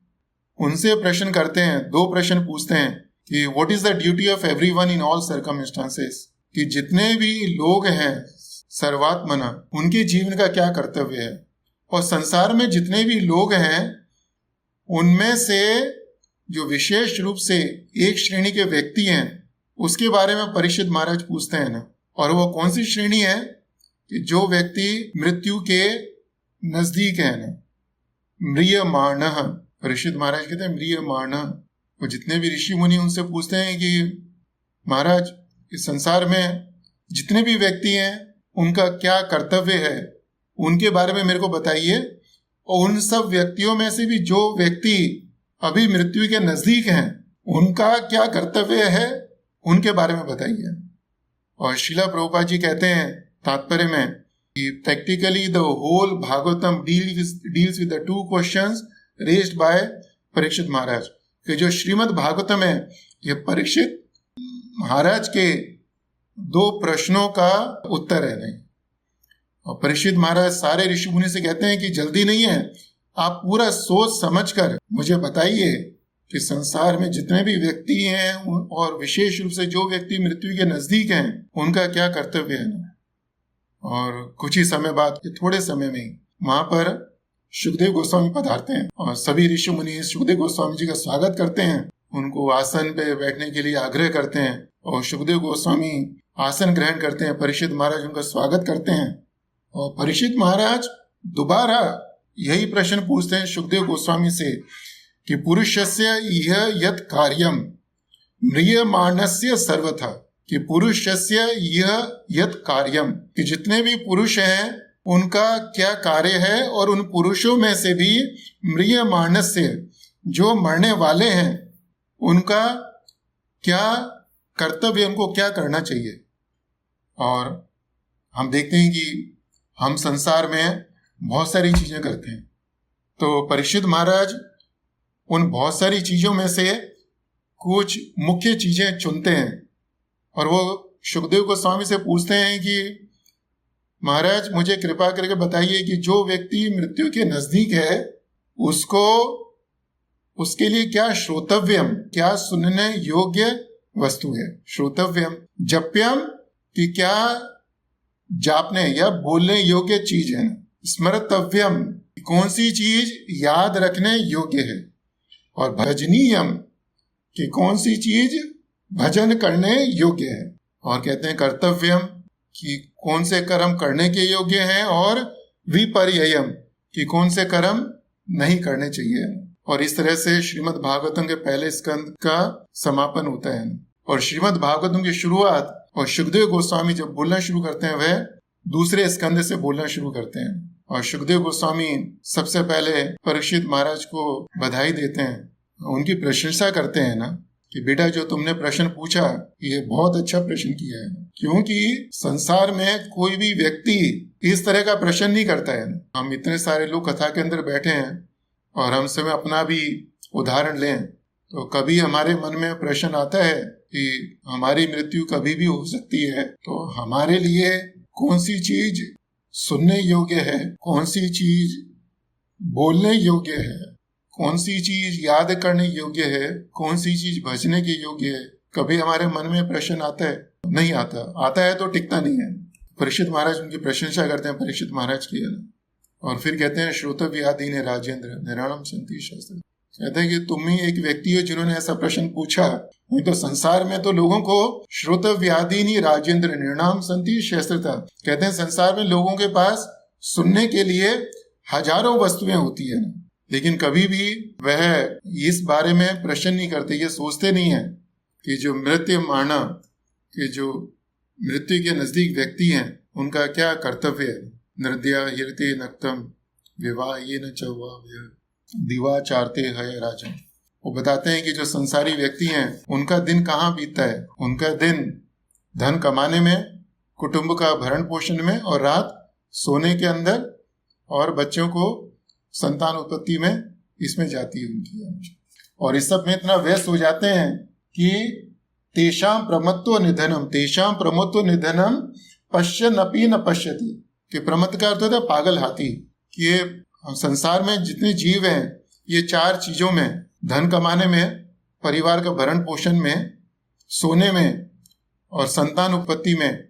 उनसे प्रश्न करते हैं, 2 प्रश्न पूछते हैं कि what is the duty of everyone in all circumstances, कि जितने भी लोग हैं सर्वात्मना उनके जीवन का क्या कर्तव्य है, और संसार में जितने भी लोग हैं उनमें से जो विशेष रूप से एक श्रेणी के व्यक्ति हैं उसके बारे में परीक्षित महाराज पूछते हैं ना। और वो कौन सी श्रेणी है कि जो व्यक्ति मृत्यु के नजदीक है ना, म्रियमाण। परीक्षित महाराज कहते हैं म्रियमाण। वो जितने भी ऋषि मुनि उनसे पूछते हैं कि महाराज इस संसार में जितने भी व्यक्ति हैं उनका क्या कर्तव्य है, उनके बारे में मेरे को बताइए, और उन सब व्यक्तियों में से भी जो व्यक्ति अभी मृत्यु के नजदीक हैं उनका क्या कर्तव्य है उनके बारे में बताइए। और श्रीला प्रभुपाद जी कहते हैं तात्पर्य में कि practically the whole Bhagavatam deals with the 2 questions raised by Parikshit Maharaj, कि जो श्रीमद् भागवतम है ये परीक्षित महाराज के 2 प्रश्नों का उत्तर है। नहीं, और परीक्षित महाराज सारे ऋषि मुनि से कहते हैं कि जल्दी नहीं है, आप पूरा सोच समझकर मुझे बताइए कि संसार में जितने भी व्यक्ति हैं और विशेष रूप से जो व्यक्ति मृत्यु के नजदीक हैं उनका क्या कर्तव्य है। और कुछ ही समय बाद, थोड़े समय में वहां पर शुकदेव गोस्वामी पधारते हैं और सभी ऋषि मुनि शुकदेव गोस्वामी जी का स्वागत करते हैं, उनको आसन पे बैठने के लिए आग्रह करते हैं और शुकदेव गोस्वामी आसन ग्रहण करते हैं। परीक्षित महाराज उनका स्वागत करते हैं और परीक्षित महाराज दोबारा यही प्रश्न पूछते हैं शुकदेव गोस्वामी से कि पुरुषस्य यह यत् कार्यम म्रियमाणस्य सर्वथा, कि पुरुषस्य यह यत् कार्यम, कि जितने भी पुरुष हैं उनका क्या कार्य है, और उन पुरुषों में से भी म्रियमाणस्य जो मरने वाले हैं उनका क्या कर्तव्य, उनको क्या करना चाहिए। और हम देखते हैं कि हम संसार में बहुत सारी चीजें करते हैं, तो परीक्षित महाराज उन बहुत सारी चीजों में से कुछ मुख्य चीजें चुनते हैं और वो शुकदेव गोस्वामी से पूछते हैं कि महाराज मुझे कृपा करके बताइए कि जो व्यक्ति मृत्यु के नजदीक है उसको, उसके लिए क्या श्रोतव्यम, क्या सुनने योग्य वस्तु है। श्रोतव्यम जप्यम, कि क्या जापने या बोलने योग्य चीज है। स्मरतव्यम, कौन सी चीज याद रखने योग्य है। और भजनीयम, कि कौन सी चीज भजन करने योग्य है। और कहते हैं कर्तव्यम, कि कौन से कर्म करने के योग्य हैं। और विपर्ययम, कि कौन से कर्म नहीं करने चाहिए। और इस तरह से श्रीमद् भागवतम के पहले स्कंद का समापन होता है। और श्रीमद् भागवतम की शुरुआत और शुकदेव गोस्वामी जब बोलना शुरू करते हैं वह दूसरे स्कंद से बोलना शुरू करते हैं। और शुकदेव गोस्वामी सबसे पहले परीक्षित महाराज को बधाई देते हैं, उनकी प्रशंसा करते हैं ना कि बेटा जो तुमने प्रश्न पूछा ये बहुत अच्छा प्रश्न किया है, क्योंकि संसार में कोई भी व्यक्ति इस तरह का प्रश्न नहीं करता है। हम इतने सारे लोग कथा के अंदर बैठे हैं और हम सब अपना भी उदाहरण लें तो कभी हमारे मन में प्रश्न आता है कि हमारी मृत्यु कभी भी हो सकती है, तो हमारे लिए कौन सी चीज सुनने योग्य है, कौन सी चीज बोलने योग्य है, कौन सी चीज याद करने योग्य है, कौन सी चीज भजने के योग्य है। कभी हमारे मन में प्रश्न आता है? नहीं आता, आता है तो टिकता नहीं है। परीक्षित महाराज उनकी प्रशंसा करते हैं परीक्षित महाराज की, और फिर कहते हैं श्रोतव्यादि ने राजेंद्र निराणम संति शास्त्र, कहते हैं कि तुम ही एक व्यक्ति हो जिन्होंने ऐसा प्रश्न पूछा। नहीं तो संसार में तो लोगों को श्रोतव्यादि राजेंद्र निर्णाम संति शस्त्रता, कहते हैं संसार में लोगों के पास सुनने के लिए हजारों वस्तुएं होती है, लेकिन कभी भी वह इस बारे में प्रश्न नहीं करते, ये सोचते नहीं है कि जो मृत्युमाणा कि जो मृत्यु के नजदीक व्यक्ति हैं उनका क्या कर्तव्य है। नृद्या हीरते नक्तम विवाह ये न चौवा दिवा चारते है राजन। वो बताते हैं कि जो संसारी व्यक्ति हैं उनका दिन कहाँ बीतता है। उनका दिन धन कमाने में, कुटुंब का भरण पोषण में, और रात सोने के अंदर और बच्चों को संतान उत्पत्ति में, इसमें जाती है उनकी। और इस सब में इतना व्यस्त हो जाते हैं कि तेषाम प्रमत्व निधनम पश्यन्नपि न पश्यति, कि प्रमत्त का अर्थ होता है पागल हाथी। कि ये संसार में जितने जीव हैं ये चार चीजों में, धन कमाने में, परिवार का भरण पोषण में, सोने में और संतान उत्पत्ति में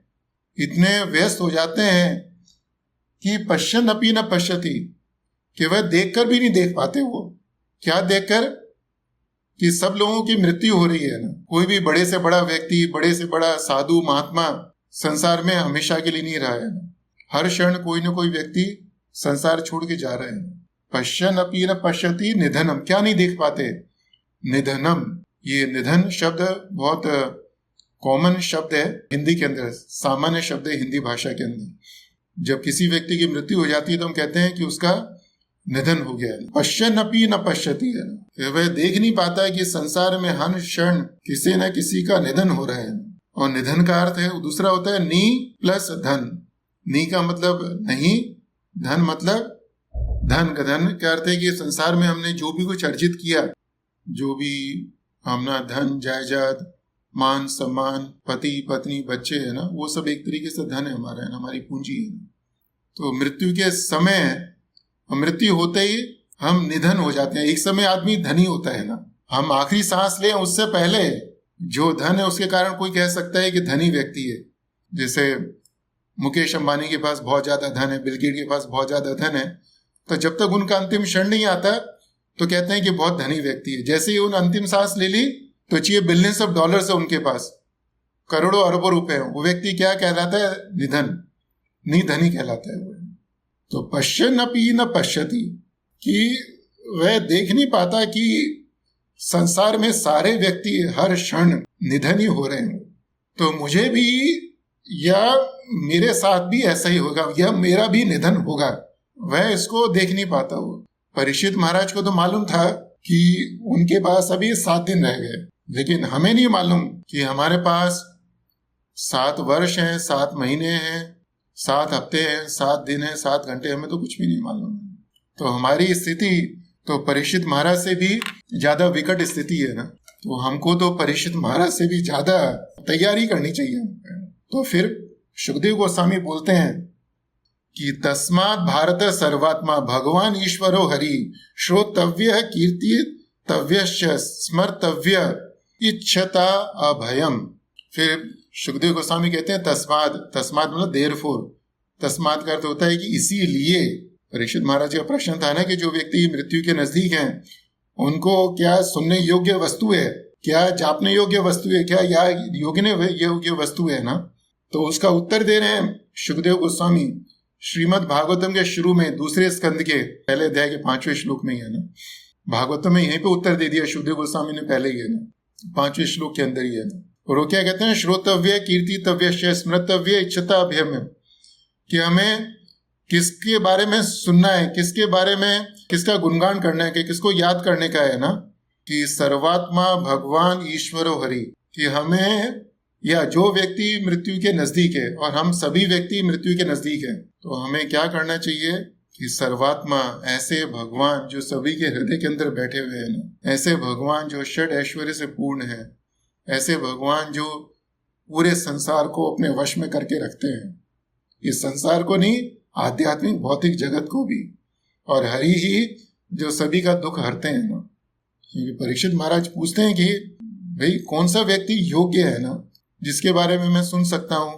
इतने व्यस्त हो जाते हैं कि पश्यन्नपि न पश्यति, कि वह देखकर भी नहीं देख पाते। वो क्या देखकर? कि सब लोगों की मृत्यु हो रही है ना। कोई भी बड़े से बड़ा व्यक्ति, बड़े से बड़ा साधु महात्मा संसार में हमेशा के लिए नहीं रहा है। हर क्षण कोई ना कोई व्यक्ति संसार छोड़ के जा रहे हैं। पश्यन्नपि न पश्यति निधनम, क्या नहीं देख पाते? निधनम। ये निधन शब्द बहुत कॉमन शब्द है हिंदी के अंदर, सामान्य शब्द है हिंदी भाषा के अंदर। जब किसी व्यक्ति की मृत्यु हो जाती है तो हम कहते हैं कि उसका निधन हो गया। पश्यन्नपि न पश्यति है, वह देख नहीं पाता है कि संसार में हर क्षण किसी न किसी का निधन हो रहा है। और निधन का अर्थ है दूसरा होता है नी प्लस धन। नी का मतलब नहीं, धन मतलब धन का धन का अर्थ है कि संसार में हमने जो भी कुछ अर्जित किया, जो भी हमने धन जायदाद मान सम्मान पति पत्नी बच्चे है ना, वो सब एक तरीके से धन है हमारा, है ना, हमारी पूंजी है। तो मृत्यु के समय, मृत्यु होते ही हम निधन हो जाते हैं। एक समय आदमी धनी होता है ना, हम आखिरी सांस लें उससे पहले जो धन है उसके कारण कोई कह सकता है कि धनी व्यक्ति है। जैसे मुकेश अंबानी के पास बहुत ज्यादा धन है, बिल गेट के पास बहुत ज्यादा धन है, तो जब तक उनका अंतिम क्षण नहीं आता तो कहते हैं कि बहुत धनी व्यक्ति है। जैसे ही उन अंतिम सांस ले ली तो चाहिए बिलियंस ऑफ डॉलर्स है उनके पास, करोड़ों अरबों रुपए हैं, वो व्यक्ति क्या कहलाता है? निधन, निधनी कहलाता है वो। तो पश्यन्नपि न पश्यति, कि वह देख नहीं पाता कि संसार में सारे व्यक्ति हर क्षण निधन ही हो रहे हैं। तो मुझे भी या मेरे साथ भी ऐसा ही होगा, या मेरा भी निधन होगा। वह इसको देख नहीं पाता। वो परीक्षित महाराज को तो मालूम था कि उनके पास अभी 7 दिन रह गए, लेकिन हमें नहीं मालूम कि हमारे पास 7 वर्ष हैं, 7 महीने हैं, 7 हफ्ते हैं, 7 दिन हैं, 7 घंटे, हमें तो कुछ भी नहीं मालूम। तो हमारी स्थिति तो परीक्षित महाराज से भी ज्यादा विकट स्थिति है ना। तो हमको तो परीक्षित महाराज से भी ज्यादा तैयारी करनी चाहिए। तो फिर सुखदेव गोस्वामी बोलते हैं कि तस्मात् भारत सर्वात्मा भगवान ईश्वरो हरि श्रोतव्य कीर्तितव्य स्मर्तव्य इच्छता अभयम। फिर सुखदेव गोस्वामी कहते हैं तस्मात् मतलब देयरफॉर। तस्मात् का अर्थ होता है कि इसीलिए। परीक्षित महाराज का प्रश्न था ना कि जो व्यक्ति मृत्यु के नजदीक हैं उनको क्या सुनने योग्य वस्तु है, क्या जापने योग्य वस्तु है, क्या या योग्य योग्य वस्तु है ना। तो उसका उत्तर दे रहे हैं सुखदेव गोस्वामी श्रीमद् भागवतम के शुरू में 2 स्कंद के पहले अध्याय के 5वें श्लोक में ही है ना। भागवतम में यहीं पे उत्तर दे दिया सुखदेव गोस्वामी ने पहले ही है ना, 5वें श्लोक के अंदर ही है ना। और वो क्या कहते हैं? श्रोतव्य कीर्तितव्य स्मृतव्य इच्छता अभयम, कि हमें किसके बारे में सुनना है, किसके बारे में किसका गुणगान करना है, कि किसको याद करने का है ना। कि सर्वात्मा भगवान ईश्वरो हरि, कि हमें या जो व्यक्ति मृत्यु के नजदीक है, और हम सभी व्यक्ति मृत्यु के नजदीक है, तो हमें क्या करना चाहिए कि सर्वात्मा, ऐसे भगवान जो सभी के हृदय के अंदर बैठे हुए हैं ना, ऐसे भगवान जो षड ऐश्वर्य से पूर्ण है, ऐसे भगवान जो पूरे संसार को अपने वश में करके रखते हैं, इस संसार को नहीं, आध्यात्मिक भौतिक जगत को भी, और हरि ही जो सभी का दुख हरते हैं ना। क्योंकि परीक्षित महाराज पूछते हैं कि भाई कौन सा व्यक्ति योग्य है ना, जिसके बारे में मैं सुन सकता हूँ,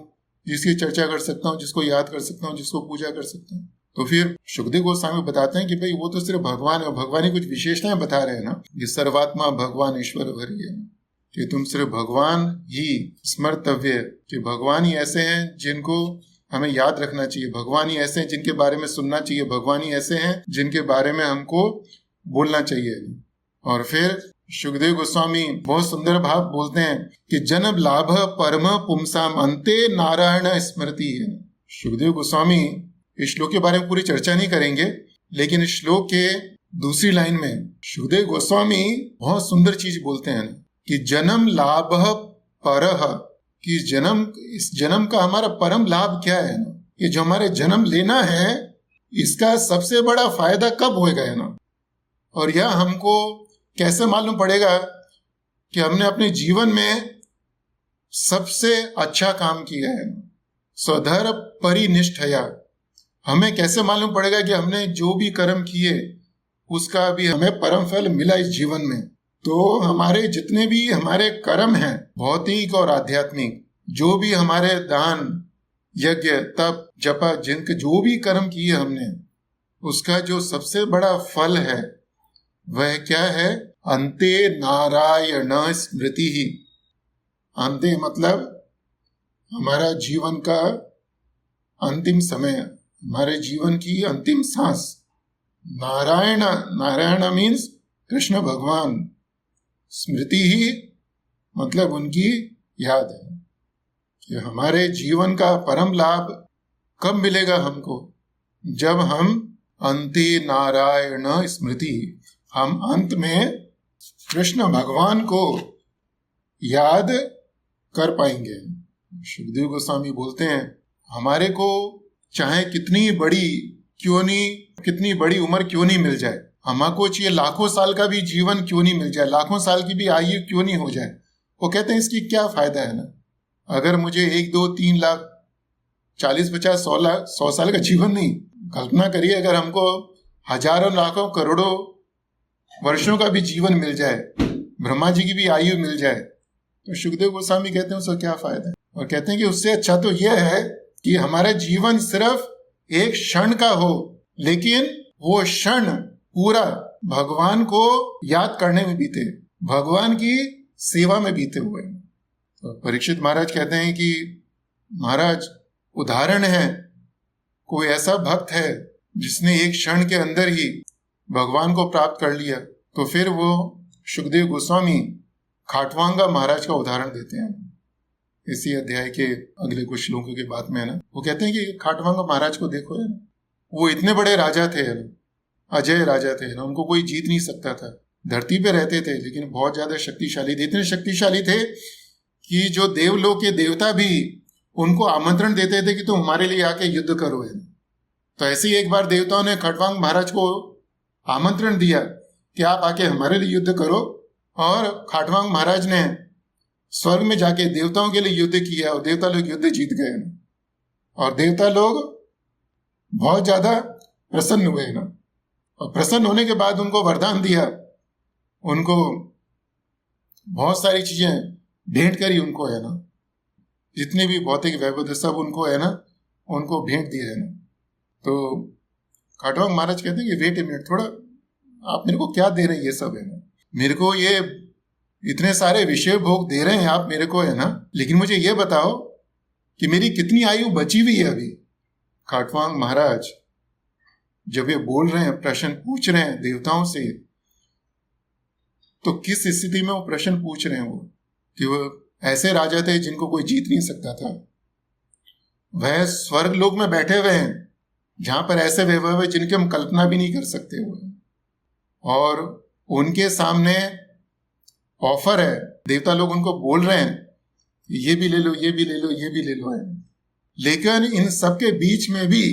जिसकी चर्चा कर सकता हूँ, जिसको याद कर सकता हूँ, जिसको पूजा कर सकता हूँ। तो फिर सुखदेव गोस्वामी बताते हैं कि भाई वो तो सिर्फ भगवान है, भगवान ही कुछ विशेषताएं बता रहे हैं ना। ये सर्वात्मा भगवान ईश्वर हरि है, कि तुम सिर्फ भगवान ही स्मर्तव्य, कि भगवान ही ऐसे हैं जिनको हमें याद रखना चाहिए, भगवान ही ऐसे हैं जिनके बारे में सुनना चाहिए, भगवान ही ऐसे हैं जिनके बारे में हमको बोलना चाहिए। और फिर सुखदेव गोस्वामी बहुत सुंदर भाव बोलते हैं कि जन्म लाभ परम पुंसाम अंते नारायण स्मृति है। सुखदेव गोस्वामी इस श्लोक के बारे में पूरी चर्चा नहीं करेंगे, लेकिन इस श्लोक के दूसरी लाइन में सुखदेव गोस्वामी बहुत सुंदर चीज बोलते हैं कि जन्म लाभ परह, कि इस जन्म का हमारा परम लाभ क्या है ना, ये जो हमारे जन्म लेना है इसका सबसे बड़ा फायदा कब होएगा है ना। और यह हमको कैसे मालूम पड़ेगा कि हमने अपने जीवन में सबसे अच्छा काम किया है। स्वधर परिनिष्ठया, हमें कैसे मालूम पड़ेगा कि हमने जो भी कर्म किए उसका भी हमें परम फल मिला इस जीवन में। तो हमारे जितने भी हमारे कर्म हैं, भौतिक और आध्यात्मिक, जो भी हमारे दान यज्ञ तप जपा जिनके जो भी कर्म किए हमने, उसका जो सबसे बड़ा फल है वह क्या है? अंते नारायण स्मृति ही। अंते मतलब हमारा जीवन का अंतिम समय, हमारे जीवन की अंतिम सांस। नारायण, नारायण मीन्स कृष्ण भगवान, स्मृति ही मतलब उनकी याद है। कि हमारे जीवन का परम लाभ कब मिलेगा हमको? जब हम अंते नारायण स्मृति, हम अंत में कृष्ण भगवान को याद कर पाएंगे। सुखदेव गोस्वामी बोलते हैं हमारे को चाहे कितनी बड़ी उम्र क्यों नहीं मिल जाए, हमको चाहिए लाखों साल का भी जीवन क्यों नहीं मिल जाए, लाखों साल की भी आयु क्यों नहीं हो जाए, वो कहते हैं इसकी क्या फायदा है ना। अगर मुझे 1, 2, 3 लाख 40, 50, 100 साल का जीवन नहीं, कल्पना करिए अगर हमको हजारों लाखों करोड़ों वर्षों का भी जीवन मिल जाए, ब्रह्मा जी की भी आयु मिल जाए, तो सुखदेव गोस्वामी कहते हैं उसका क्या फायदा है। और कहते हैं कि उससे अच्छा तो यह है कि हमारा जीवन सिर्फ एक क्षण का हो, लेकिन वो क्षण पूरा भगवान को याद करने में बीते, भगवान की सेवा में बीते हुए। तो परीक्षित महाराज कहते हैं कि महाराज उदाहरण है, कोई ऐसा भक्त है जिसने एक क्षण के अंदर ही भगवान को प्राप्त कर लिया। तो फिर वो सुखदेव गोस्वामी खाटवांगा महाराज का उदाहरण देते हैं इसी अध्याय के अगले कुछ श्लोकों के बाद में है ना। वो कहते हैं कि खाटवांगा महाराज को देखो है ना, वो इतने बड़े राजा थे, अजय राजा थे ना, उनको कोई जीत नहीं सकता था। धरती पे रहते थे लेकिन बहुत ज्यादा शक्तिशाली थे, इतने शक्तिशाली थे कि जो देवलोक के देवता भी उनको आमंत्रण देते थे कि तुम हमारे लिए आके युद्ध करो है। तो ऐसे ही एक बार देवताओं ने खाटवांग महाराज को आमंत्रण दिया कि आप आके हमारे लिए युद्ध करो, और खाटवांग महाराज ने स्वर्ग में जाके देवताओं के लिए युद्ध किया और देवता लोग युद्ध जीत गए और देवता लोग बहुत ज्यादा प्रसन्न हुए ना। और प्रसन्न होने के बाद उनको वरदान दिया, उनको बहुत सारी चीजें भेंट करी उनको है ना, जितने भी भौतिक वैभव सब उनको है ना, उनको भेंट दिए है ना। तो खाटवांग महाराज कहते हैं कि वेट ए मिनट, थोड़ा आप मेरे को क्या दे रहे हैं ये सब है ना, मेरे को ये इतने सारे विषय भोग दे रहे हैं आप मेरे को है ना, लेकिन मुझे ये बताओ कि मेरी कितनी आयु बची हुई है अभी। खाटवांग महाराज जब ये बोल रहे हैं, प्रश्न पूछ रहे हैं देवताओं से, तो किस स्थिति में वो प्रश्न पूछ रहे हैं? वो कि वो ऐसे राजा थे जिनको कोई जीत नहीं सकता था, वह स्वर्ग लोक में बैठे हुए हैं जहां पर ऐसे वैभव है जिनकी हम कल्पना भी नहीं कर सकते हुए, और उनके सामने ऑफर है, देवता लोग उनको बोल रहे हैं ये भी ले लो, ये भी ले लो, ये भी ले लो है। लेकिन इन सबके बीच में भी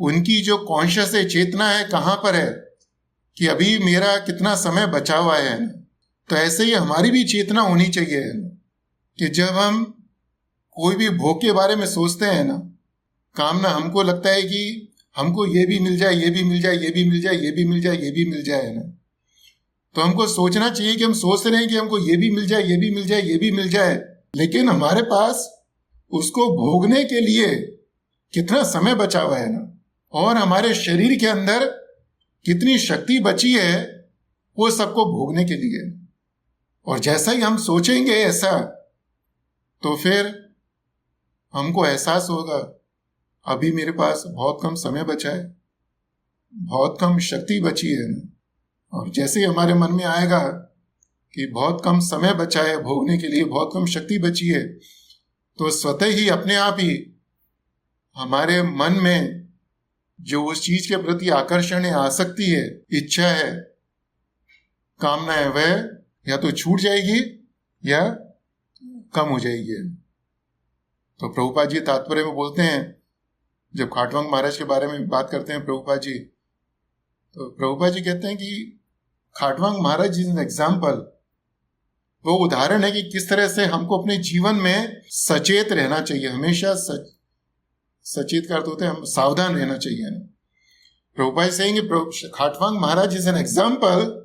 उनकी जो कॉन्शियस है, चेतना है, कहां पर है कि अभी मेरा कितना समय बचा हुआ है। तो ऐसे ही हमारी भी चेतना होनी चाहिए कि जब हम कोई भी भोग के बारे में सोचते हैं ना, कामना, हमको लगता है कि हमको ये भी मिल जाए, ये भी मिल जाए, ये भी मिल जाए, ये भी मिल जाए, ये भी मिल जाए ना, तो हमको सोचना चाहिए कि हम सोच रहे हैं कि हमको ये भी मिल जाए, ये भी मिल जाए, ये भी मिल जाए, लेकिन हमारे पास उसको भोगने के लिए कितना समय बचा हुआ है ना, और हमारे शरीर के अंदर कितनी शक्ति बची है वो सबको भोगने के लिए। और जैसा ही हम सोचेंगे ऐसा, तो फिर हमको एहसास होगा अभी मेरे पास बहुत कम समय बचा है, बहुत कम शक्ति बची है। और जैसे ही हमारे मन में आएगा कि बहुत कम समय बचा है भोगने के लिए, बहुत कम शक्ति बची है, तो स्वतः ही अपने आप ही हमारे मन में जो उस चीज के प्रति आकर्षण है, आसक्ति है, इच्छा है, कामना है, वह या तो छूट जाएगी या कम हो जाएगी। तो प्रभुपाद जी तात्पर्य में बोलते हैं, जब खाटवांग महाराज के बारे में बात करते हैं प्रभुपाद जी, तो प्रभुपाद जी कहते हैं कि खाटवांग महाराज इज एन एग्जाम्पल, वो उदाहरण है कि किस तरह से हमको अपने जीवन में सचेत रहना चाहिए, हमेशा सचेत का अर्थ होता है हम सावधान रहना चाहिए। Prabhupada saying Khatvanga Maharaj is an example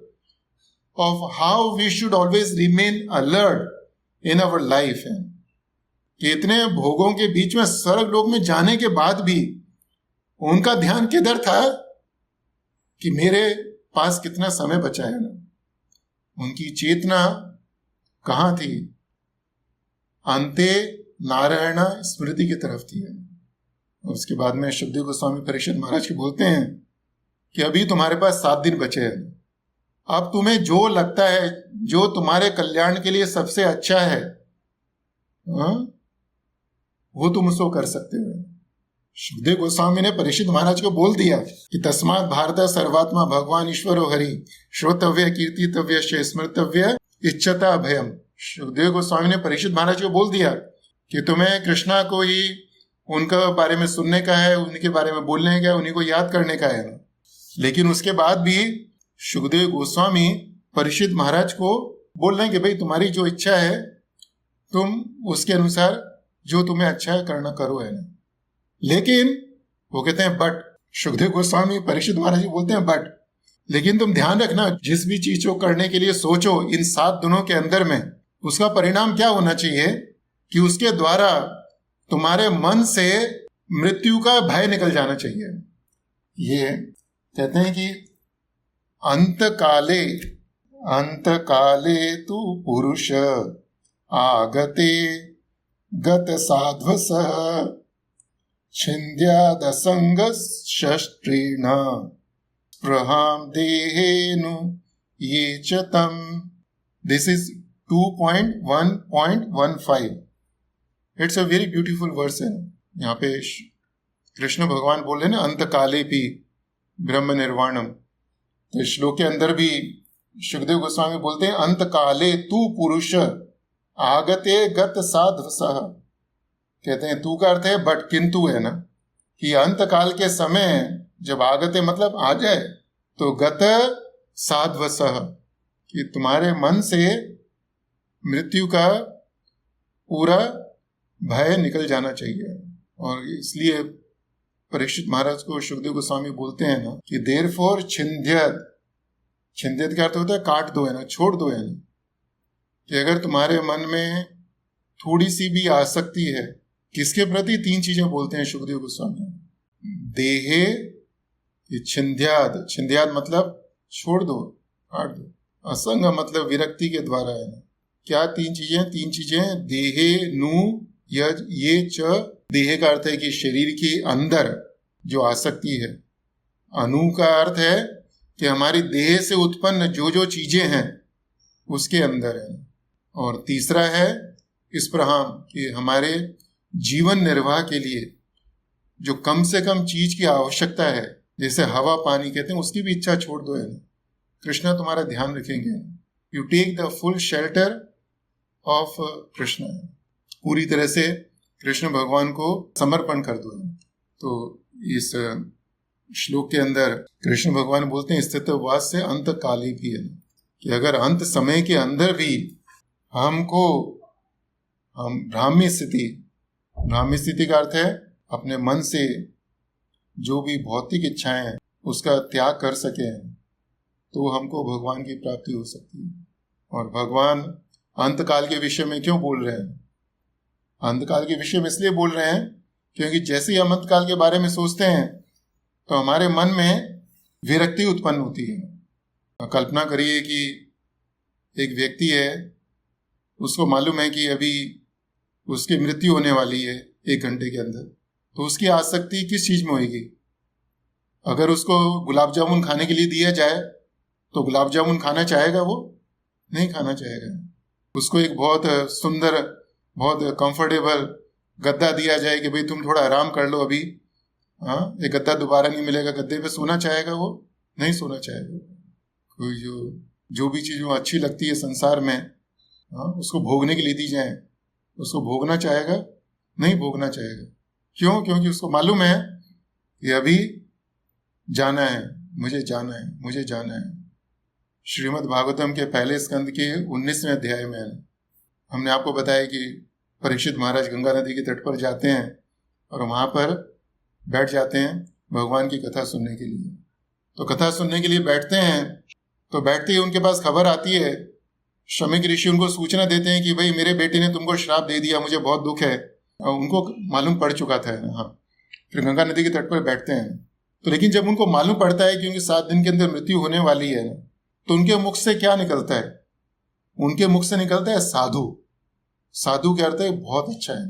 of how we should always remain alert in our life. कि इतने भोगों के बीच में स्वर्ग लोक में जाने के बाद भी उनका ध्यान किधर था कि मेरे पास कितना समय बचा है ना। उनकी चेतना कहाँ थी? अंते नारायण स्मृति की तरफ थी। और उसके बाद में शुकदेव गोस्वामी परीक्षित महाराज के बोलते हैं कि अभी तुम्हारे पास 7 दिन बचे हैं, अब तुम्हें जो लगता है, जो तुम्हारे कल्याण के लिए सबसे अच्छा है, वो तुम उसको कर सकते हो। शुकदेव गोस्वामी ने परीक्षित महाराज को बोल दिया कि तस्मात् भारत सर्वात्मा भगवान ईश्वरो हरि श्रोतव्य कीर्तितव्य स्मृतव्य इच्छता भयम। शुकदेव गोस्वामी ने परीक्षित महाराज को बोल दिया कि तुम्हें कृष्णा को ही उनका बारे में सुनने का है, उनके बारे में बोलने का है, उन्हीं को याद करने का है। लेकिन उसके बाद भी शुकदेव गोस्वामी परीक्षित महाराज को बोल रहे हैं कि भाई तुम्हारी जो इच्छा है तुम उसके अनुसार जो तुम्हें अच्छा है करना करो, है ना। लेकिन वो कहते हैं बट, शुकदेव गोस्वामी परीक्षित महाराज जी बोलते हैं बट, लेकिन तुम ध्यान रखना जिस भी चीज को करने के लिए सोचो इन 7 दिनों के अंदर में, उसका परिणाम क्या होना चाहिए कि उसके द्वारा तुम्हारे मन से मृत्यु का भय निकल जाना चाहिए। ये कहते हैं कि अंत काले तु पुरुष आगते गत साध्वसः छिन्द्यादसंग शस्त्रेण प्रहाम देहेनु ये च तम। This is 2.1.15। It's a very beautiful verse है। यहाँ पे कृष्ण भगवान बोल रहे ना अंत काले भी ब्रह्म निर्वाणम। तो इस श्लोक के अंदर भी शुकदेव गोस्वामी बोलते हैं अंत काले तू पुरुष आगते गत साध्वसः। कहते हैं तू का अर्थ है बट, किंतु है ना, कि अंत काल के समय जब आगते मतलब आ जाए, तो गत साध्वसः कि तुम्हारे मन से मृत्यु का पूरा भय निकल जाना चाहिए। और इसलिए परीक्षित महाराज को शुकदेव गोस्वामी बोलते हैं ना कि देयरफॉर छिन्द्यत, छिन्द्यत का अर्थ होता है काट दो, है ना, छोड़ दो, है ना। कि अगर तुम्हारे मन में थोड़ी सी भी आसक्ति है, किसके प्रति 3 चीजें बोलते हैं शुकदेव गोस्वामी। देहे छिन्द्याद, छिन्द्याद मतलब छोड़ दो, काट दो। असंग मतलब विरक्ति के द्वारा, है ना। क्या 3 चीजें? 3 चीजें देहे नु यज ये च। देह का अर्थ है कि शरीर के अंदर जो आसक्ति है। अनु का अर्थ है कि हमारी देह से उत्पन्न जो जो चीजें हैं उसके अंदर है। और तीसरा है स्पृहाम कि हमारे जीवन निर्वाह के लिए जो कम से कम चीज की आवश्यकता है, जैसे हवा पानी कहते हैं, उसकी भी इच्छा छोड़ दो, है ना। कृष्णा तुम्हारा ध्यान रखेंगे। You take the full shelter of Krishna. पूरी तरह से कृष्ण भगवान को समर्पण कर दो। तो इस श्लोक के अंदर कृष्ण भगवान बोलते हैं स्थित वास से अंत काली भी है कि अगर अंत समय के अंदर भी हम ब्राह्मी स्थिति का अर्थ है अपने मन से जो भी भौतिक इच्छाएं हैं उसका त्याग कर सके, तो हमको भगवान की प्राप्ति हो सकती है। और भगवान अंतकाल के विषय में क्यों बोल रहे हैं? अंतकाल के विषय में इसलिए बोल रहे हैं क्योंकि जैसे ही हम अंतकाल के बारे में सोचते हैं तो हमारे मन में विरक्ति उत्पन्न होती है। कल्पना करिए कि एक व्यक्ति है, उसको मालूम है कि अभी उसकी मृत्यु होने वाली है 1 घंटे के अंदर, तो उसकी आसक्ति किस चीज में होगी? अगर उसको गुलाब जामुन खाने के लिए दिया जाए तो गुलाब जामुन खाना चाहेगा वो? नहीं खाना चाहेगा। उसको एक बहुत सुंदर, बहुत कंफर्टेबल गद्दा दिया जाए कि भाई तुम थोड़ा आराम कर लो अभी, हाँ, ये गद्दा दोबारा नहीं मिलेगा, गद्दे पे सोना चाहेगा वो? नहीं सोना चाहेगा। कोई जो भी चीज़ वो अच्छी लगती है संसार में, हाँ, उसको भोगने के लिए दी जाए, उसको भोगना चाहेगा? नहीं भोगना चाहेगा। क्यों? क्योंकि उसको मालूम है कि अभी जाना है, मुझे जाना है, मुझे जाना है। श्रीमद् भागवतम के पहले स्कंद के 19वें अध्याय में हमने आपको बताया कि परीक्षित महाराज गंगा नदी के तट पर जाते हैं और वहाँ पर बैठ जाते हैं भगवान की कथा सुनने के लिए। तो कथा सुनने के लिए बैठते हैं, तो बैठते ही उनके पास खबर आती है, शमीक ऋषि उनको सूचना देते हैं कि भाई मेरे बेटे ने तुमको श्राप दे दिया, मुझे बहुत दुख है। और उनको मालूम पड़ चुका था। हाँ, फिर गंगा नदी के तट पर बैठते हैं। तो लेकिन जब उनको मालूम पड़ता है कि उनके 7 दिन के अंदर मृत्यु होने वाली है, तो उनके मुख से क्या निकलता है? उनके मुख से निकलता है साधु। साधु क्या अर्थ है? बहुत अच्छा है।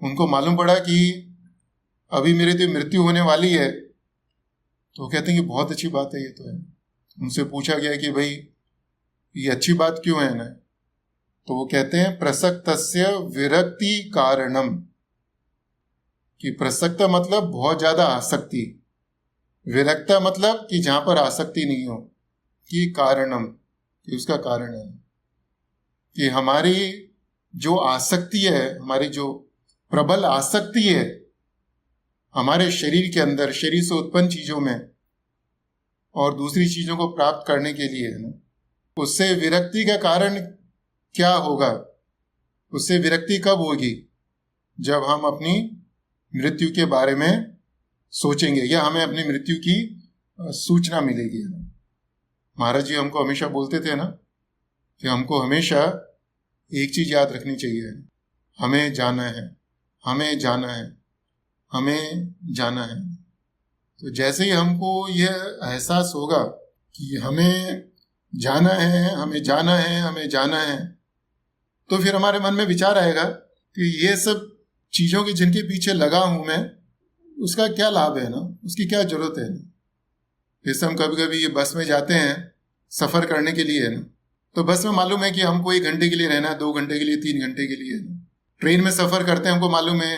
उनको मालूम पड़ा कि अभी मेरे तो मृत्यु होने वाली है, तो कहते हैं कि बहुत अच्छी बात है ये तो है। उनसे पूछा गया कि भाई ये अच्छी बात क्यों है ना? तो वो कहते हैं प्रसक्तस्य विरक्ति कारणम, कि प्रसक्त मतलब बहुत ज्यादा आसक्ति, विरक्ता मतलब कि जहां पर आसक्ति नहीं हो, कि कारणम, कि उसका कारण है कि हमारी जो आसक्ति है, हमारी जो प्रबल आसक्ति है हमारे शरीर के अंदर, शरीर से उत्पन्न चीजों में और दूसरी चीजों को प्राप्त करने के लिए, उससे विरक्ति का कारण क्या होगा? उससे विरक्ति कब होगी? जब हम अपनी मृत्यु के बारे में सोचेंगे या हमें अपनी मृत्यु की सूचना मिलेगी। महाराज जी हमको हमेशा बोलते थे ना कि हमको हमेशा एक चीज याद रखनी चाहिए, हमें जाना है, हमें जाना है, हमें जाना है। तो जैसे ही हमको यह एहसास होगा कि हमें जाना है, हमें जाना है, हमें जाना है, तो फिर हमारे मन में विचार आएगा कि ये सब चीज़ों के जिनके पीछे लगा हूं मैं, उसका क्या लाभ है ना, उसकी क्या जरूरत है। जैसे हम कभी कभी ये बस में जाते हैं सफ़र करने के लिए ना, तो बस में मालूम है कि हमको 1 घंटे के लिए रहना है, 2 घंटे के लिए, 3 घंटे के लिए। ट्रेन में सफ़र करते हैं, हमको मालूम है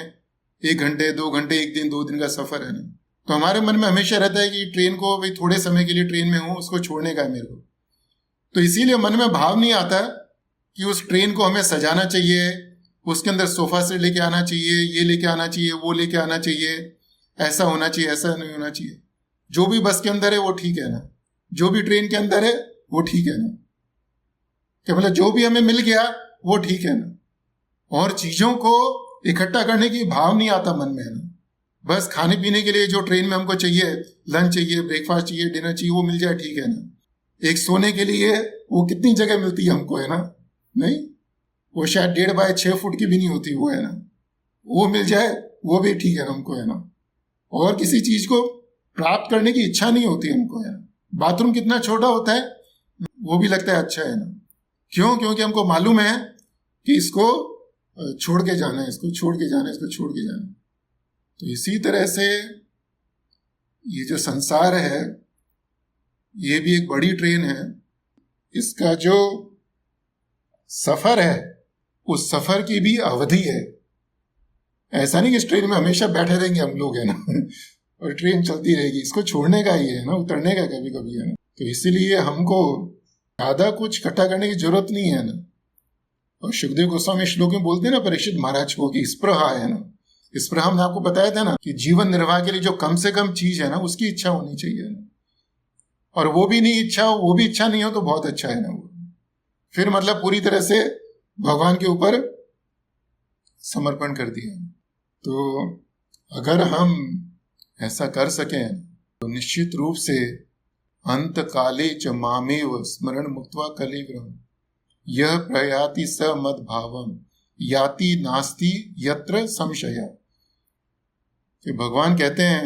1 घंटे, 2 घंटे, 1 दिन, 2 दिन का सफ़र है ना। तो हमारे मन में हमेशा रहता है कि ट्रेन को भाई थोड़े समय के लिए ट्रेन में हूँ, उसको छोड़ने का है मेरे को। तो इसीलिए मन में भाव नहीं आता कि उस ट्रेन को हमें सजाना चाहिए, उसके अंदर सोफा सेट लेके आना चाहिए, ये लेके आना चाहिए, वो लेके आना चाहिए, ऐसा होना चाहिए, ऐसा नहीं होना चाहिए। जो भी बस के अंदर है वो ठीक है ना, जो भी ट्रेन के अंदर है वो ठीक है ना, क्या मतलब जो भी हमें मिल गया वो ठीक है ना। और चीज़ों को इकट्ठा करने की भाव नहीं आता मन में ना। बस खाने पीने के लिए जो ट्रेन में हमको चाहिए, लंच चाहिए, ब्रेकफास्ट चाहिए, डिनर चाहिए, वो मिल जाए ठीक है ना। एक सोने के लिए वो कितनी जगह मिलती है हमको, है ना, नहीं, वो शायद 1.5 बाय 6 फुट की भी नहीं होती, वो है ना, वो मिल जाए वो भी ठीक है हमको, है ना। और किसी चीज को प्राप्त करने की इच्छा नहीं होती हमको, है ना। बाथरूम कितना छोटा होता है वो भी लगता है अच्छा है ना। क्यों? क्योंकि हमको मालूम है कि इसको छोड़ के जाना है, इसको छोड़ के जाना है, इसको छोड़ के जाना है। तो इसी तरह से ये जो संसार है ये भी एक बड़ी ट्रेन है। इसका जो सफर है उस सफर की भी अवधि है। ऐसा नहीं कि इस ट्रेन में हमेशा बैठे रहेंगे हम लोग, है ना, और ट्रेन चलती रहेगी। इसको छोड़ने का ही है ना, उतरने का कभी कभी, है ना। तो इसीलिए हमको ज्यादा कुछ इकट्ठा करने की जरूरत नहीं है ना। और सुखदेव गोस्वामी श्लोक में बोलते हैं ना परीक्षित महाराज को कि स्पृहा है ना। स्पृहा हमने आपको बताया था ना कि जीवन निर्वाह के लिए जो कम से कम चीज है ना उसकी इच्छा होनी चाहिए ना। और वो भी नहीं इच्छा हो, वो भी इच्छा नहीं हो तो बहुत अच्छा है ना। वो फिर मतलब पूरी तरह से भगवान के ऊपर समर्पण कर दिया। तो अगर हम ऐसा कर सकें तो निश्चित रूप से अंत काले च मामेव स्मरण मुक्त्वा कलेवरम यह प्रयाति स मद भावम याति नास्ति यत्र संशय। कि भगवान कहते हैं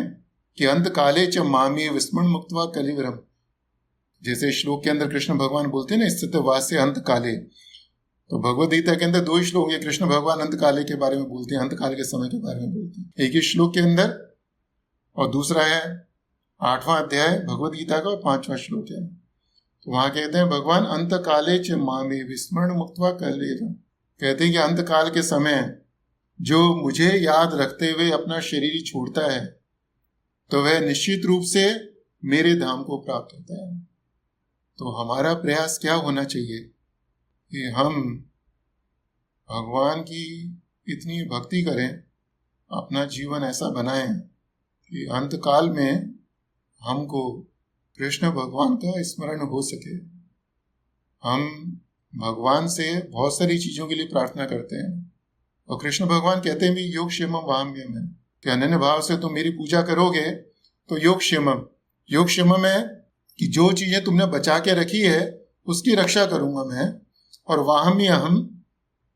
कि अंत काले च मामेव स्मरण मुक्त्वा कलेवरम। जैसे श्लोक के अंदर कृष्ण भगवान बोलते हैं ना स्थित वास्य अंत काले, तो भगवद गीता के अंदर 2 श्लोक है, कृष्ण भगवान अंत काले के बारे में बोलते हैं, अंत काल के समय के बारे में बोलते हैं, एक ही श्लोक के अंदर। और दूसरा है 8वां अध्याय भगवद गीता का और 5वां श्लोक है। वहां कहते हैं भगवान अंत काले च मामे विस्मरण मुक्त्वा कलेव, कहते हैं कि अंत काल के समय जो मुझे याद रखते हुए अपना शरीर छोड़ता है तो वह निश्चित रूप से मेरे धाम को प्राप्त होता है। तो हमारा प्रयास क्या होना चाहिए कि हम भगवान की इतनी भक्ति करें, अपना जीवन ऐसा बनाएं कि अंत काल में हमको कृष्ण भगवान का स्मरण हो सके। हम भगवान से बहुत सारी चीज़ों के लिए प्रार्थना करते हैं और कृष्ण भगवान कहते हैं भी योग क्षेमम वाहम्यम है कि अनन्य भाव से तुम मेरी पूजा करोगे तो योग क्षेमम है कि जो चीज़ें तुमने बचा के रखी है उसकी रक्षा करूंगा मैं, और वाहम्य हम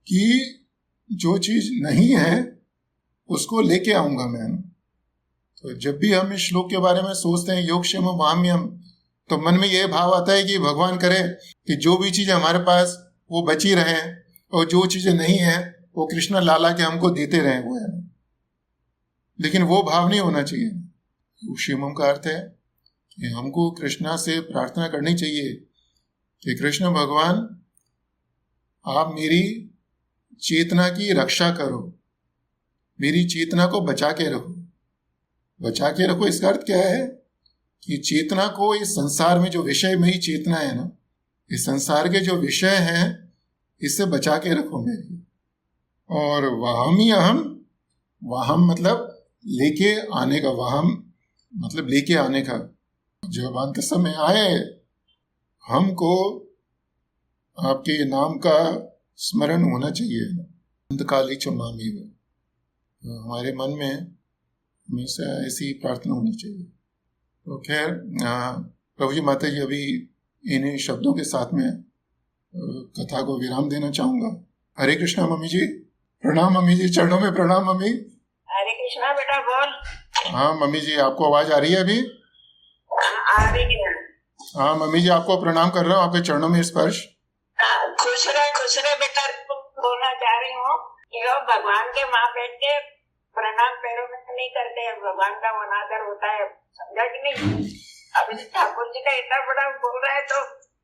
कि जो चीज़ नहीं है उसको लेके आऊंगा मैं। तो जब भी हम इस श्लोक के बारे में सोचते हैं योग क्षेमम वाहम्यम, तो मन में यह भाव आता है कि भगवान करे कि जो भी चीज़ें हमारे पास वो बची रहें और जो चीज़ें नहीं है वो कृष्ण लाला के हमको देते रहें, वो है। लेकिन वो भाव नहीं होना चाहिए। योग क्षेमम का अर्थ है कि हमको कृष्णा से प्रार्थना करनी चाहिए कि कृष्ण भगवान आप मेरी चेतना की रक्षा करो, मेरी चेतना को बचा के रखो। बचा के रखो इसका अर्थ क्या है कि चेतना को इस संसार में जो विषय में ही चेतना है ना, इस संसार के जो विषय हैं इससे बचा के रखो मेरी। और वाहमी अहम, वाहम मतलब लेके आने का, वाहम मतलब लेके आने का। जब अंत समय आए हमको आपके नाम का स्मरण होना चाहिए, अंतकाली क्षमामी में। तो हमारे मन में हमेशा ऐसी प्रार्थना होनी चाहिए। तो खैर प्रभु जी माता जी अभी इन्हीं शब्दों के साथ में कथा को विराम देना चाहूंगा। हरे कृष्णा मम्मी जी, प्रणाम मम्मी जी, चरणों में प्रणाम मम्मी। हरे कृष्णा बेटा बोल। हाँ मम्मी जी, आपको आवाज आ रही है अभी? आ रही है। हाँ मम्मी जी, आपको प्रणाम कर रहा हूँ, आपके चरणों में स्पर्श। खुश रहे बेटा। बोलना चाह रही हूँ कि भगवान के माँ बैठ के प्रणाम पैरों में नहीं करते हैं, भगवान का अनादर होता है, समझा कि नहीं? अभी ठाकुर जी का इतना बड़ा बोल रहा है तो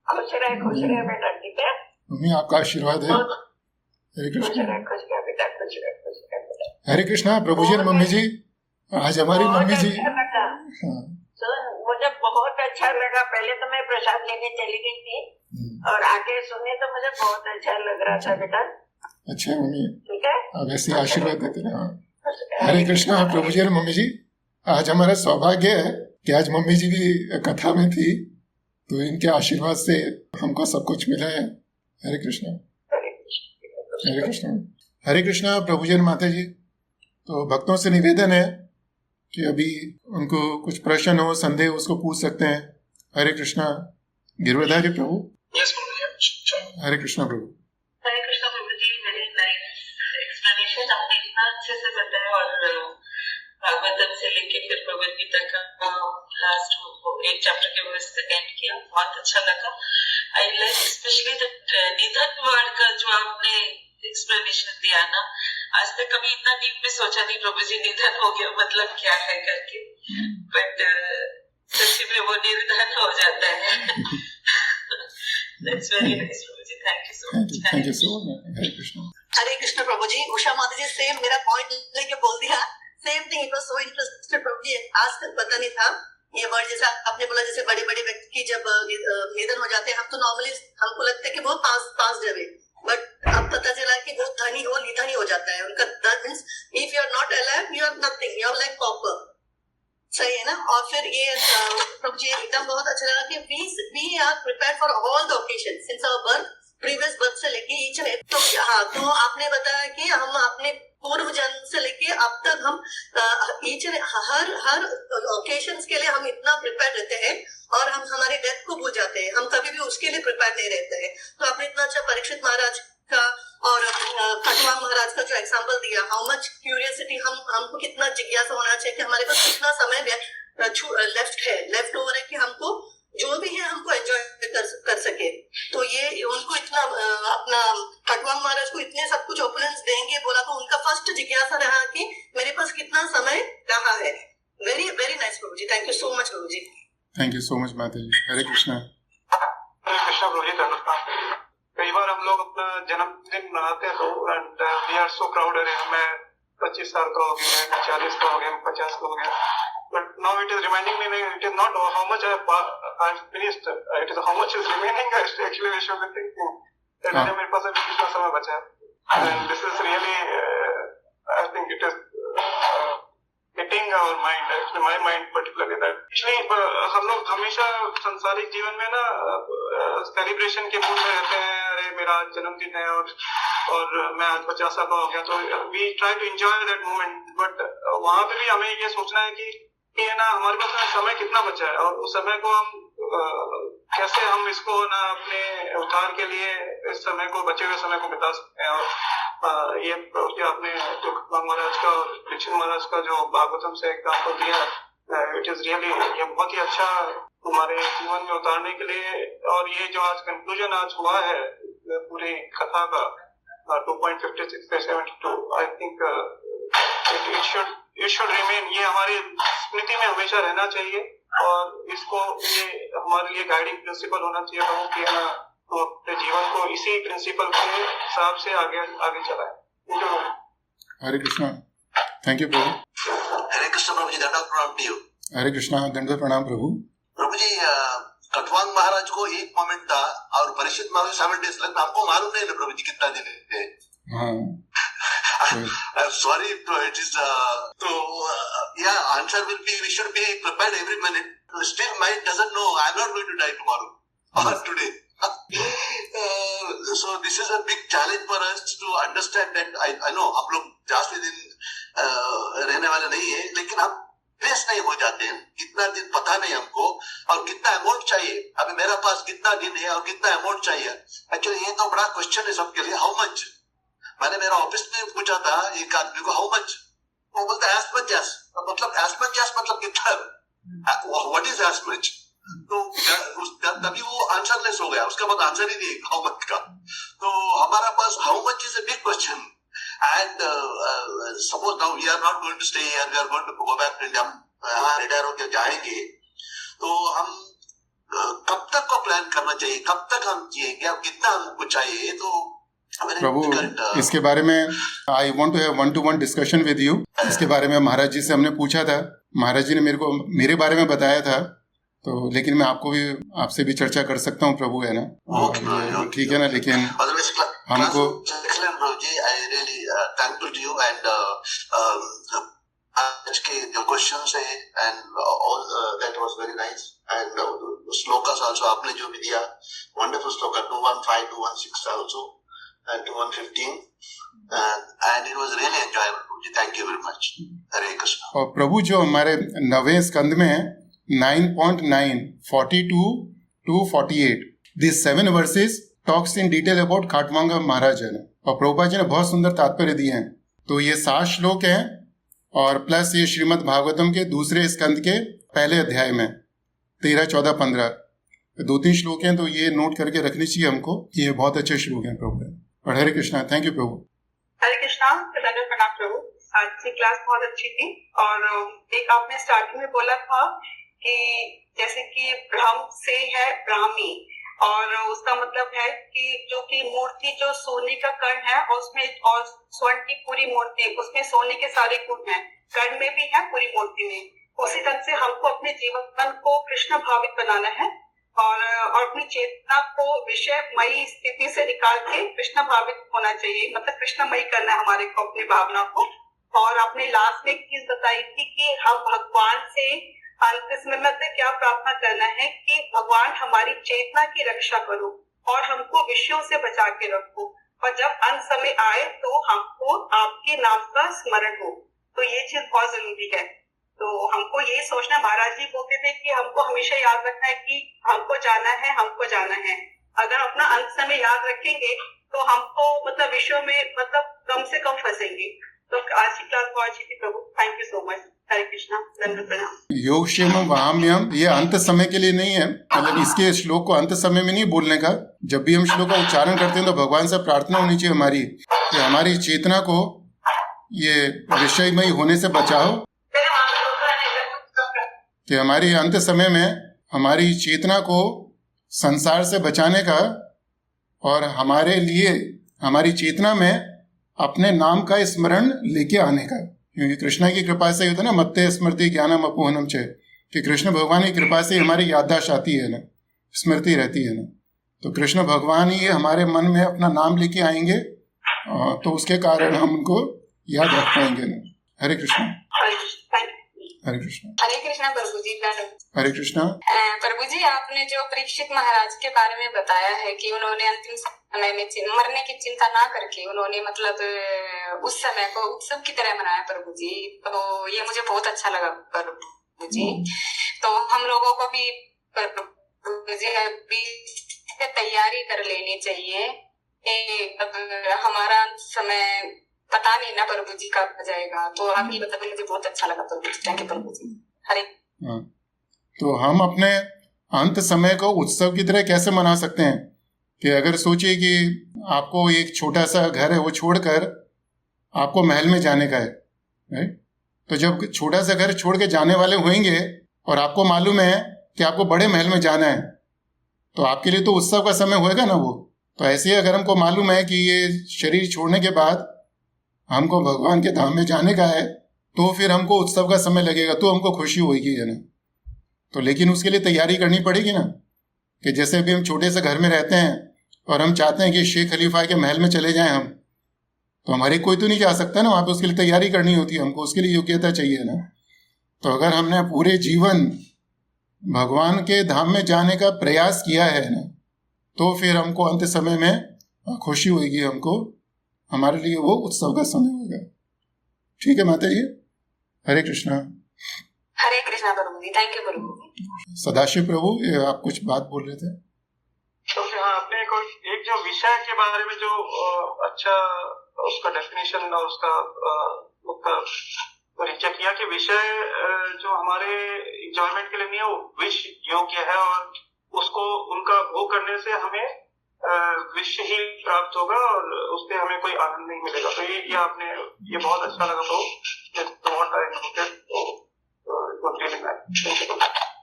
खुश रहे बेटा, ठीक है? मम्मी आपका आशीर्वाद है। हरे कृष्ण। खुश रहे बेटा, खुश रहे। हरे कृष्णा प्रभु जी और मम्मी जी, आज हमारी मम्मी जी। मुझे बहुत अच्छा लगा। पहले तो मैं प्रसाद लेने चली गई थी और आके सुने तो मुझे बहुत अच्छा लग रहा था बेटा। अच्छा मम्मी, ठीक है, आप ऐसे आशीर्वाद देते रहे। हरे कृष्णा प्रभु जी और मम्मी जी, आज हमारा सौभाग्य है कि आज मम्मी जी भी कथा में थी, तो इनके आशीर्वाद से हमको सब कुछ मिला है। हरे कृष्णा। हरे कृष्णा। हरे कृष्णा प्रभु जी और माता जी। तो भक्तों से निवेदन है कि अभी उनको कुछ प्रश्न हो, संदेह, उसको पूछ सकते हैं। हरे कृष्णा। गिरवधारी प्रभु। हरे कृष्णा प्रभु। हरे कृष्णा प्रभु जी, वेरी नाइस एक्सप्लेनेशन। आपने इतना अच्छे से बताया और भागवतम से लेके फिर भगवद गीता का लास्ट एक चैप्टर के वर्स तक एंड किया, बहुत अच्छा लगा। आई लाइक स्पेशली दैट निधन वर्ड का जो आपने एक्सप्लेनेशन दिया ना, आज तक कभी इतना डीप में सोचा नहीं प्रभु जी, निधन हो गया मतलब क्या है करके, बट सच्ची में वो निर्धन हो जाता है। That's very nice प्रभु जी, thank you so much. Thank you so much. Hare Krishna. Hare Krishna प्रभु जी। उषा माता जी सेम मेरा पॉइंट लेके बोल दिया, same thing. It was so interesting प्रभु जी, आज तक पता नहीं था ये वर्ड। जैसा आपने बोला, जैसे बड़े बड़े व्यक्ति की जब निधन हो जाते हैं, हम तो नॉर्मली हमको लगता है कि वो पास जावे, बट अब पता चला कि वो धनी हो निधन ही हो जाता है। उनका death means if you are not alive you are nothing, you are like copper. सही है ना? और फिर ये प्रभु जी एकदम बहुत अच्छा लगा कि we are prepare for all the occasion since our birth, previous birth से लेके ईच एंड। तो हाँ, तो आपने बताया कि हम अपने पूर्व जन्म से लेके अब तक हम ईच एंड हर ओकेजन के लिए हम इतना प्रिपेयर रहते हैं और हम हमारी डेथ को भूल जाते हैं, हम कभी भी उसके लिए प्रिपेयर नहीं रहते हैं। तो आपने इतना अच्छा परीक्षित महाराज का और खटवांग महाराज का जो एग्जाम्पल दिया, हाउ मच क्यूरियसिटी, हमको कितना जिज्ञासा होना चाहिए कि हमारे पास कितना समय लेफ्ट ओवर है कि हमको जो भी है हमको एंजॉय कर सके। तो ये उनको इतना अपना खटवांग महाराज को इतने सब कुछ ओपुलेंस देंगे बोला, तो उनका फर्स्ट जिज्ञासा रहा कि मेरे पास कितना समय रहा है। Very very nice Prabhu ji, thank you so much Prabhu ji. Thank you so much mata ji. हरे कृष्णा। कृष्णा प्रभु जी धन्यवाद। कई बार हम लोग अपना जन्मदिन मनाते हैं तो वी आर सो प्राउड, अरे मैं 25 साल का हो गया, मैं 40 का हो गया, मैं 50 का हो गया, but now it is reminding me it is not how much I finished, it is how much is remaining. Actually we should be thinking that मेरे पास अभी कितना समय बचा है, and this is really I think it is hitting our mind, actually my mind particularly that actually हम लोग हमेशा संसारिक जीवन में ना सेलिब्रेशन के मूड में रहते हैं, अरे मेरा आज जन्मदिन है और मैं आज 50 साल का हो गया, तो we try to enjoy that moment, but वहाँ पे भी हमें ये सोचना है कि है ना हमारे पास समय कितना बचा है और उस समय को हम कैसे हम इसको ना अपने उद्धार के लिए इस समय को, बचे हुए समय को बिता सकते हैं। और ये आपने जो महाराज का और दीक्षित महाराज का जो भागवतम से एग्जाम्पल दिया, इट इज रियली ये बहुत ही अच्छा हमारे जीवन में उतारने के लिए। और ये जो आज कंक्लूजन आज हुआ है पूरी कथा का 2.56 से 72, आई थिंक इट शुड रिमेन, ये हमारी स्मृति में हमेशा रहना चाहिए और इसको ये हमारे लिए गाइडिंग प्रिंसिपल होना चाहिए लोगों की, है ना, तो अपने जीवन को इसी प्रिंसिपल के हिसाब से आगे चलाएं। हरे कृष्णा, थैंक यू प्रभु। हरे कृष्णा प्रभु जी, दंडवत प्रणाम टू यू। हरे कृष्णा, दंडवत प्रणाम प्रभु। प्रभु जी, कटवांग महाराज को एक मोमेंट था और परीक्षित महाराज 7 डेज लगता, हमको मालूम नहीं प्रभु जी कितना दिन है। हाँ I'm sorry, it is yeah, answer will be, we should be prepared every minute. Still mind doesn't know I'm not going to die tomorrow or today. So this is a big challenge for us to understand that I know हम लोग जास्ती दिन रहने वाले नहीं है, लेकिन हम फेस नहीं हो जाते हैं। कितना दिन पता नहीं हमको और कितना अमाउंट चाहिए, अभी मेरे पास कितना दिन है और कितना अमाउंट चाहिए। एक्चुअली ये तो बड़ा क्वेश्चन है सबके लिए, हाउ मच। मैंने मेरा ऑफिस में पूछा था एक आदमी को, हाउ मच, वो बोलता है एज मच एज, मतलब एज मच एज मतलब कितना, व्हाट इज एज मच, तो तभी वो आंसरलेस हो गया, उसका बाद आंसर ही नहीं हाउ मच का। तो हमारा पास how much is a big question and suppose now we are not going to stay here, we are going to go back to India, यहाँ रिटायर होकर जाएंगे, तो हम कब तक को प्लान करना चाहिए, कब तक हम जिएंगे और कितना हमको चाहिए। तो प्रभु इसके बारे में I want to have 1-to-1 discussion with you. इसके बारे में महाराज जी से हमने पूछा था, महाराज जी ने मेरे बारे में बताया था, तो लेकिन मैं आपको भी आपसे भी चर्चा कर सकता हूँ प्रभु, है ना, ठीक है ना, लेकिन हमको I really thankful to you and आज के जो क्वेश्चंस है and all that was very nice and shlokas also आपने जो भी दिया, wonderful shloka 215 216 also and 215 and it was really enjoyable. Thank you very much. हरे कृष्णा। और प्रभु जो हमारे 9वें स्कंद में 9.9 42 to 48 these 7 verses talks in detail about खाटवांगा महाराज है, और प्रभुपाद जी ने बहुत सुंदर तात्पर्य दिए हैं। तो ये 7 श्लोक हैं और प्लस ये श्रीमद् भागवतम के दूसरे स्कंद के पहले अध्याय में 13, 14, 15 2-3 श्लोक हैं, तो ये नोट करके रखनी चाहिए हमको, ये बहुत अच्छे श्लोक हैं प्रभु। और हरे कृष्णा, थैंक यू प्रभु। हरे कृष्णा, प्रणाम प्रभु। आज की क्लास बहुत अच्छी थी और एक आपने स्टार्टिंग में बोला था कि जैसे कि ब्रह्म से है ब्राह्मी, और उसका मतलब है कि जो कि मूर्ति जो सोने का कर्ण है और उसमें और स्वर्ण की पूरी मूर्ति, उसमें सोने के सारे गुण हैं, कर्ण में भी है पूरी मूर्ति में। उसी तरह से हमको अपने जीवन को कृष्ण भावित बनाना है और अपनी चेतना को विषयमयी स्थिति से निकाल के कृष्ण भावित होना चाहिए, मतलब कृष्णमयी करना है हमारे को अपनी भावना को। और आपने लास्ट में एक चीज बताई थी कि हम भगवान से अंत में मतलब क्या प्रार्थना करना है कि भगवान हमारी चेतना की रक्षा करो और हमको विषयों से बचा के रखो, और जब अंत समय आए तो हमको आपके नाम का स्मरण हो। तो ये चीज बहुत जरूरी है। तो हमको ये सोचना, महाराज जी बोलते थे कि हमको हमेशा याद रखना है कि हमको जाना है, हमको जाना है। अगर अपना अंत समय याद रखेंगे तो हमको मतलब विश्व में मतलब कम से कम फंसेंगे। तो आज की क्लास बहुत अच्छी थी प्रभु, थैंक यू सो मच। हरे कृष्णा, दंडवत प्रणाम। योगक्षेमं वहाम्यहम्, ये अंत समय के लिए नहीं है, मतलब इसके श्लोक को अंत समय में नहीं बोलने का। जब भी हम श्लोक का उच्चारण करते हैं तो भगवान से प्रार्थना होनी चाहिए हमारी कि हमारी चेतना को ये विषयमयी होने से बचाओ, कि हमारी अंत समय में हमारी चेतना को संसार से बचाने का और हमारे लिए हमारी चेतना में अपने नाम का स्मरण लेके आने का। क्योंकि कृष्णा की कृपा से होता है ना, मत्ते स्मृति ज्ञानम अपोहनम च, कि कृष्ण भगवान की कृपा से हमारी याददाश्त आती है ना, स्मृति रहती है ना। तो कृष्ण भगवान ही हमारे मन में अपना नाम लेके आएंगे, तो उसके कारण हम उनको याद रख पाएंगे ना। हरे कृष्ण। हरे कृष्ण। हरे कृष्णा प्रभु जी। हरे कृष्णा। प्रभु जी, आपने जो परीक्षित महाराज के बारे में बताया है कि उन्होंने अंतिम समय में मरने की चिंता ना करके उन्होंने मतलब उस समय को उत्सव की तरह मनाया प्रभु जी, तो ये मुझे बहुत अच्छा लगा प्रभु जी। तो हम लोगों को भी प्रभु जी अभी से तैयारी कर लेनी चाहिए। हमारा समय पता नहीं ना प्रभु जी कब जाएगा, तो आपकी बताते मुझे बहुत अच्छा लगा प्रभु जी। थैंक यू प्रभु जी। हरे। तो हम अपने अंत समय को उत्सव की तरह कैसे मना सकते हैं कि अगर सोचिए कि आपको एक छोटा सा घर है, वो छोड़कर आपको महल में जाने का है, राइट? तो जब छोटा सा घर छोड़ के जाने वाले होंगे और आपको मालूम है कि आपको बड़े महल में जाना है, तो आपके लिए तो उत्सव का समय होएगा ना वो। तो ऐसे ही अगर हमको मालूम है कि ये शरीर छोड़ने के बाद हमको भगवान के धाम में जाने का है, तो फिर हमको उत्सव का समय लगेगा, तो हमको खुशी होगी, है ना। तो लेकिन उसके लिए तैयारी करनी पड़ेगी ना, कि जैसे अभी हम छोटे से घर में रहते हैं और हम चाहते हैं कि शेख खलीफा के महल में चले जाएं हम, तो हमारे कोई तो नहीं जा सकता ना वहाँ पे, उसके लिए तैयारी करनी होती है हमको, उसके लिए योग्यता चाहिए ना। तो अगर हमने पूरे जीवन भगवान के धाम में जाने का प्रयास किया है ना, तो फिर हमको अंत समय में खुशी होगी, हमको हमारे लिए वो उत्सव का समय होगा। ठीक है माता जी। हरे कृष्णा। हरे कृष्णा प्रभु जी। थैंक यू प्रभु जी। सदाशिव प्रभु, आप कुछ बात बोल रहे थे। तो हाँ, आपने एक जो विषय के बारे में जो अच्छा उसका डेफिनेशन और उसका परिचय किया कि विषय जो हमारे एंजॉयमेंट के लिए नहीं है, वो विष योग्य है और उसको उनका भोग करने से हमें विष ही प्राप्त होगा और उससे हमें कोई आनंद नहीं मिलेगा। तो ये आपने ये बहुत अच्छा लगा।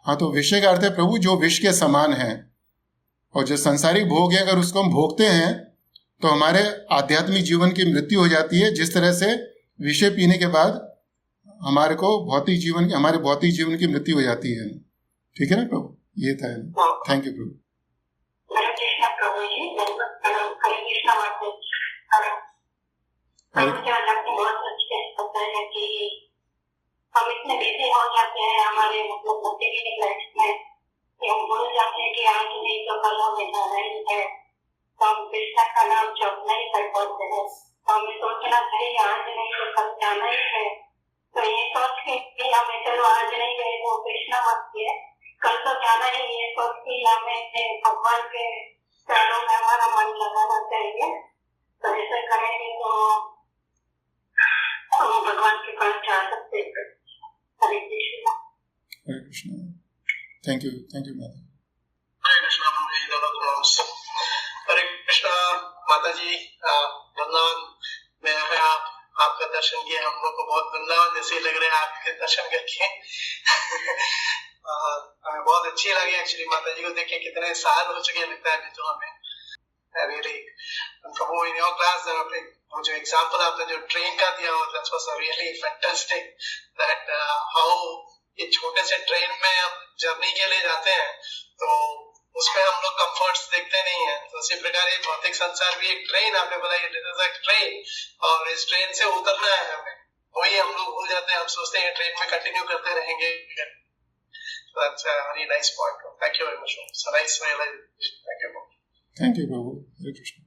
हाँ, तो विषय का अर्थ है प्रभु जो विष के समान है, और जो संसारिक भोग है अगर उसको हम भोगते हैं तो हमारे आध्यात्मिक जीवन की मृत्यु हो जाती है, जिस तरह से विषय पीने के बाद हमारे भौतिक जीवन की मृत्यु हो जाती है। ठीक है ना प्रभु, ये था। थैंक यू प्रभु। हरे कृष्णा प्रभु जी। हरे कृष्णा माता जी। मुझे बहुत अच्छे पता है कि हम इतने बिजी हो जाते हैं हमारे मतलब डेली लाइफ में कि हम भूल जाते हैं कि आज नहीं तो कल हमें जाना ही है, तो हम कृष्णा का नाम जप नहीं कर पाते हैं। तो हमें सोचना चाहिए आज नहीं तो कल जाना ही है। तो ये सोच के हमें चलो आज नहीं गए तो कृष्णा मत किए, कल तो जाना ही है, सोच के हमें भगवान के चरणों में हमारा मन लगाना चाहिए। तो ऐसे करेंगे तो हम भगवान के पास जा सकते हैं। हरे कृष्णा। हरे कृष्णा। थैंक यू माता। हरे कृष्णा प्रभु जी। हरे कृष्णा माता जी। वृंदावन में आया, आपका दर्शन किया, हम लोग को बहुत वृंदावन जैसे लग रहे हैं आपके दर्शन करके। हमें बहुत अच्छी लगी एक्चुअली माता जी को देख के। कितने साल हो चुके लगता है तो हमें really Prabhu in your class आपने वो जो एग्जांपल आपने जो ट्रेन का दिया that was really fantastic that how ये छोटे से ट्रेन में हम जर्नी के लिए जाते हैं तो उसमें हम लोग कंफर्ट्स देखते नहीं है। तो इसी प्रकार ये भौतिक संसार भी एक ट्रेन, आपने बोला इट इज अ ट्रेन और इस ट्रेन से उतरना है हमें, वही हम लोग भूल जाते हैं। हम सोचते हैं ट्रेन में कंटिन्यू करते रहेंगे। So that's a very nice point. Thank you very much. So nice realization. Thank you. Thank you, Prabhu. Hare Krishna.